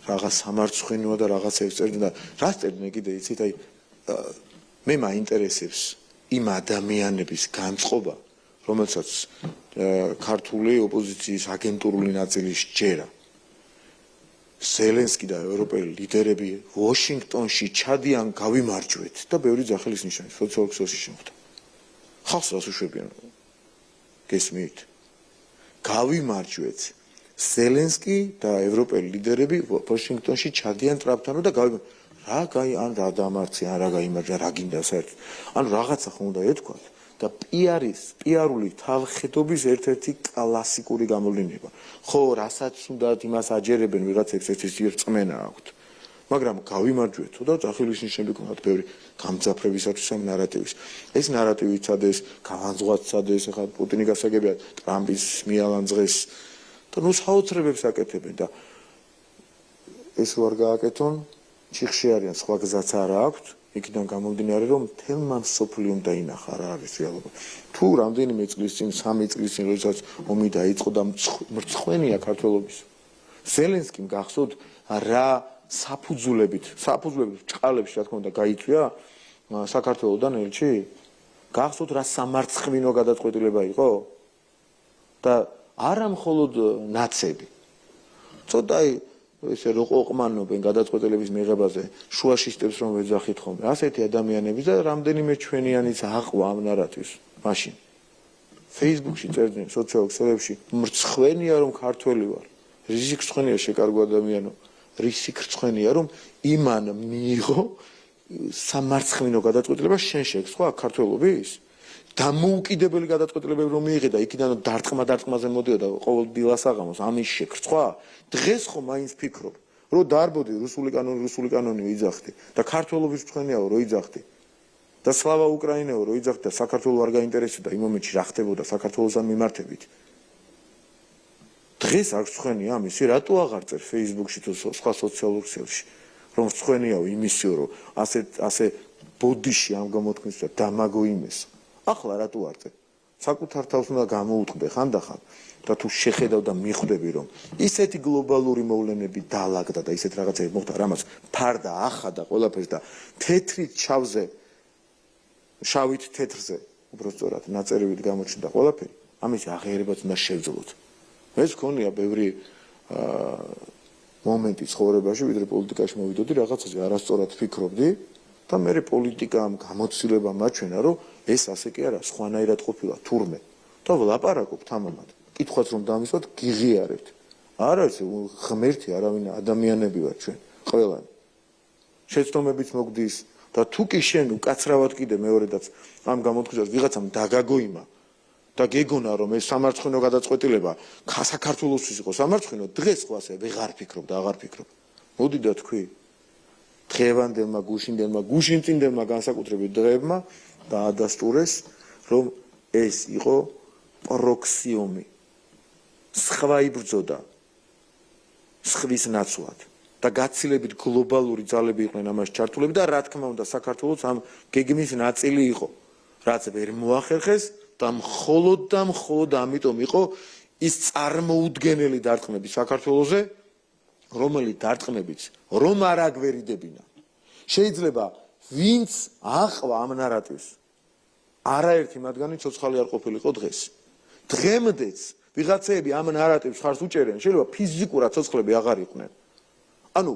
რაღაც სამარცხვინოა და რაღაცებს წერდნენ და რას წერდნენ კიდე იცით აი მე მაინტერესებს იმ ადამიანების განწყობა რომელსაც ქართული ოპოზიციის აგენტურული ნაწილი სჯერა ზელენსკი და ევროპელი ლიდერები ვაშინგტონში ჩადიან გავიმარჯვეთ და ბევრი ძახილის ნიშანი სოციალურ შეხვდა ხალხს რას უშვებიან გესმით გავიმარჯვეთ ზელენსკი და ევროპელი ლიდერები ვაშინგტონში ჩადიან ტრამპთან და რა ან რა დამარცხიან რა გაიმარჯვა რა გინდა საერთოდ ანუ რაღაცა ხომ უნდა ეთქვათ და პიარული თავხედობის ერთ-ერთი კლასიკური გამოვლინება ხო რასაც უნდათ იმას აჯერებენ ვიღაცებს ეს რწმენა აქვთ მაგრამ გავიმარჯვეთო და ძახილის ნიშნები გქონდათ ბევრი გამძაფრებისათვის ამ ნარატივის ეს ნარატივი ცადეს გავანძღვაც ცადეს ახლა პუტინი გასაგებია ტრამპის მიალანძღეს და ნუ საოცრებებს აკეთებენ და ეს ვარ გააკეთონ ჩიხში არიან სხვა გზაც არა აქვთ იქიდან გამომდინარე რომ თელმა სოფლიომ დაინახა რა არის რეალობა თუ რამდენიმე წლის წინ 3 წლის წინ როდესაც ომი დაიწყო და მრცხვენია ქართველობის ზელენსკიმ გახსოვთ რა საფუძვლებით ჭყალებში რა თქმა უნდა გაიწვია საქართველოსთან ელჩი გახსოვთ რა სამარცხვინო გადაწყვეტილება იყო და არა მხოლოდ ნაცები ცოტა ესე რო ყოყმანობენ გადაწყვეტილების მიღებაზე შუაშისტებს რომ ვეძახით ხოლმე ასეთი ადამიანები და რამდენიმე ჩვენიანიც აყვა ამ ნარატივს მაშინ Facebook-ში წერდნენ სოციალურ ქსელებში მრცხვენია რომ ქართველი ვარ რისი რცხვენია შეკარგო ადამიანო რისი რცხვენია რომ იმან მიიღო სამარცხვინო გადაწყვეტილება შენ შეგს ხო ქართველობის დამოუკიდებელი გადაწყვეტილებები რომ მიიღე და იქიდან დარტყმაზე მოდიოდა ყოველ დილას აღამოს ამის შეკრცვა დღეს ხო მაინც ფიქრობ რომ დაარბოდი რუსული კანონი ვიძახდი და ქართველობის მწვენეაო რო იძახდი და სლავა უკრაინაო რო იძახდი და საქართველოს არ გაინტერესებდა იმ მომენტში რა ხდებოდა საქართველოსთან მიმართებით. დღეს არ მწვენია ამისი, რატო აღარ წერ Facebook-ში თუ სხვა სოციალურ ქსელში, რომ მწვენიაო იმისიო, რომ ასე ბოდიში ამ გამოთქმის და დამაგო იმეს. ახლა რატო არ წერ? საკუთარ თავს უნდა გამოუწყდე ხანდახან და თუ შეხედავ და მიხვდები, რომ ისეთი გლობალური მოვლენები დაალაგდა და ისეთ რაღაცები მოხდა, რამაც ფარდა, ახადა ყველაფერს და თეთრით ჩავზე, შავით თეთრზე, უბრალოდ ნაწერივით გამოჩნდა ყველაფერი, ამის აღიარებაც უნდა შევძლოთ. ეს ქონია ბევრი მომენტი ცხოვრებაში, ვიდრე პოლიტიკაში მოვიდოდი, რაღაცაზე არასწორად ფიქრობდი და მე პოლიტიკამ გამოცდილება მაჩვენა, რომ ეს ასე კი არა, სხვანაირად ყოფილა თურმე და ვლაპარაკობ თამამად. კითხვაც რომ დამისვათ, გიღიარებთ. არა ეს ღმერთი არავინ ადამიანები ვარ ჩვენ, ყველანი. შეცდომებიც მოგდის და თუ კი შენ უკაცრავად კიდე მეორედაც ამ გამოთქმას ვიღაცამ დაგაგოიმა და გეგონა რომ ეს სამარცხვინო გადაწყვეტილება საქართველოსთვის იყო სამარცხვინო, დღეს ხო ასე ვეღარ ფიქრობ და აღარ ფიქრობ. მოდი და თქვი დღევანდელმა გუშინწინდელმა განსაკუთრებით დღეებმა დაადასტურეს, რომ ეს იყო პროქსიომი. სხვა იბრძოდა სხვის ნაცვლად და გაცილებით გლობალური ძალები იყვნენ ამაში ჩართულები და რა თქმა უნდა საქართველოს ამ გეგმის ნაწილი იყო, რაც ვერ მოახერხეს და მხოლოდ ამიტომ იყო ის წარმოუდგენელი დარტყმები საქართველოზე, რომელი დარტყმებიც რომ არ აგვერიდებინა. შეიძლება ვინც ახვა ამ ნარატივს არაერთი მათგანი ცოცხალი არ ყოფილიყო დღეს. დღემდეც ვიღაცები ამ ნარატივს ხარს უჭერენ, შეიძლება ფიზიკურად ცოცხლები აღარ იყვნენ. ანუ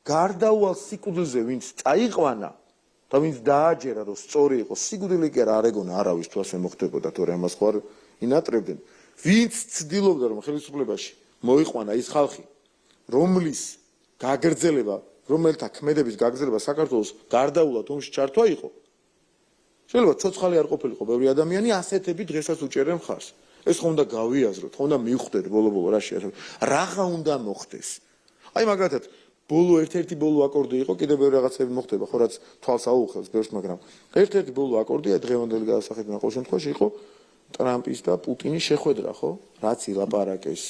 გარდაუვალ სიკვდილზე ვინც წაიყვანა და ვინც დააჯერა, რომ სწორი იყო, სიკვდილი კი არ ეგონა არავის თუ ასე მოხდებოდა, თორე ამას ხო არ ინატრებდნენ. ვინც ცდილობდა რომ ხელისუფლებაში მოიყვანა ის ხალხი, რომლის გაგრძელება, რომელთა ქმედების გაგრძელება საქართველოს გარდაულად ომში ჩართვა იყო. შეიძლება ცოცხალი არ ყოფილიყო ბევრი ადამიანი, ასეთები დღესაც უჭერენ ხარს. ეს ხომ უნდა გავიაზროთ, ხომ უნდა მივხვდეთ ბოლო-ბოლო რა შეასრულა. რაღა უნდა მოხდეს. აი მაგათაც ერთ-ერთი ბოლო აკორდი იყო, კიდევ ბევრი რაღაცები მოხდება, ხო რაც თვალს აუხელს ბევრს, მაგრამ ერთ-ერთი ბოლო აკორდი დღევანდელი გადასახედიდან ყოველ შემთხვევაში იყო ტრამპის და პუტინის შეხვედრა, ხო? რაც ილაპარაკეს,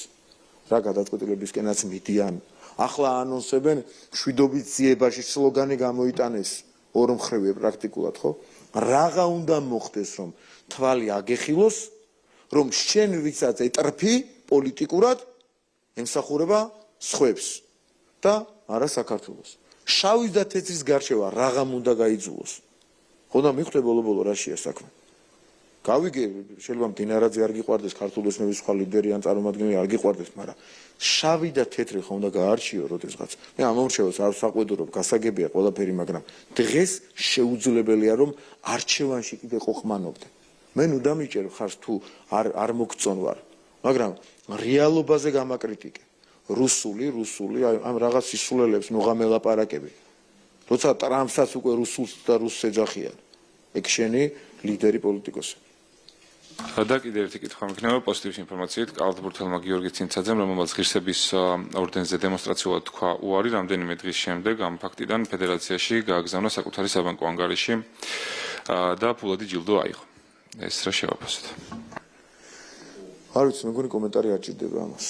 რა გადაწყვეტილებისკენაც მიდიან. ახლა ანონსებენ მშვიდობის ძიებაში სლოგანი გამოიტანეს ორმხრივი პრაქტიკულად, ხო? რაღა უნდა მოხდეს, რომ თვალი აგეხილოს, რომ შენ ვისაც ეტრფი პოლიტიკურად ემსახურება სხვებს და არა საქართველოს. შავის და თეთრის გარშევა რაღამ უნდა გაიძულოს. ხოდა მიხვდე ბოლო-ბოლო რა შეა საქმე. გავიგე, შეიძლება მდინარაძე არ გიყვარდეს, ქართული ოცნების სხვა ლიდერი ან წარმომადგენელი არ გიყვარდეს, მაგრამ შავი და თეთრი ხომ უნდა გაარჩიო როდესღაც. მე ამორჩევს არ საყვედურო, გასაგებია ყველაფერი, მაგრამ დღეს შეუძლებელია რომ არჩევანში კიდე ყოყმანობდე. მე ნუ დამიჭერ ხარს თუ არ მოგწონ ვარ, მაგრამ რეალობაზე გამაკრიტიკე. რუსული ამ რაღაც სისულელებს ნუღამელაპარაკები. როცა ტრამპსაც უკვე რუსულს და რუსს ეძახიან. ეგ შენი ლიდერი პოლიტიკოსი. და კიდევ ერთი კითხვა მექნება პოზიტივის ინფორმაციით კალათბურთელმა გიორგი ცინცაძემ, რომელმაც ღირსების ორდენზე დემონსტრაციულად თქვა უარი, რამდენიმე დღის შემდეგ ამ ფაქტიდან ფედერაციაში გააგზავნა საკუთარი საბანკო ანგარიში და ფულადი ჯილდო აიღო. ეს რა შევაფასოთ? არ ვიცი, მეგონი კომენტარი არ ჭირდება ამას.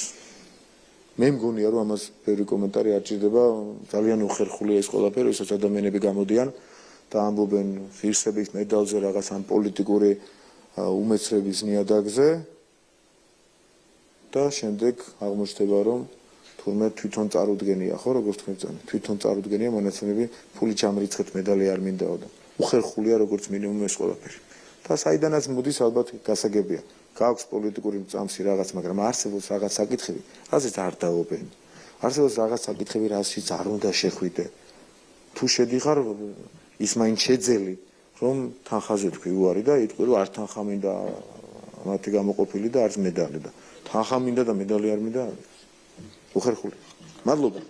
მე მგონია რომ ამას ბევრი კომენტარი არ ჭირდება, ძალიან უხერხულია ეს ყველაფერი, ვისაც ადამიანები გამოდიან და ამბობენ ღირსების მედალზე რაღაც ამ პოლიტიკური უმეცრების ნიადაგზე და შემდეგ აღმოჩნდება რომ თურმე თვითონ წარუდგენია, ხო, როგორც თქვენ თვითონ წარუდგენია მონაცემები, ფული ჩამრიცხეთ, მედალი არ მინდაო და უხერხულია როგორც მინიმუმ ეს ყველაფერი. და საიდანაც მოდის ალბათ გასაგებია. გაქვს პოლიტიკური მწამსი რაღაც, მაგრამ არსებობს რაღაც საკითხები, რაზეც არ დაობენ. არსებობს რაღაც საკითხები, რაზეც არ უნდა შეხვიდე. თუ შედიხარ ის მაინც შეძელი, რომ თანხაზე თქვი უარი და იტყვი რომ არ თანხა მინდა მათი გამოყოფილი და არც მედალი და თანხა მინდა და მედალი არ მინდა. უხერხული. მადლობა.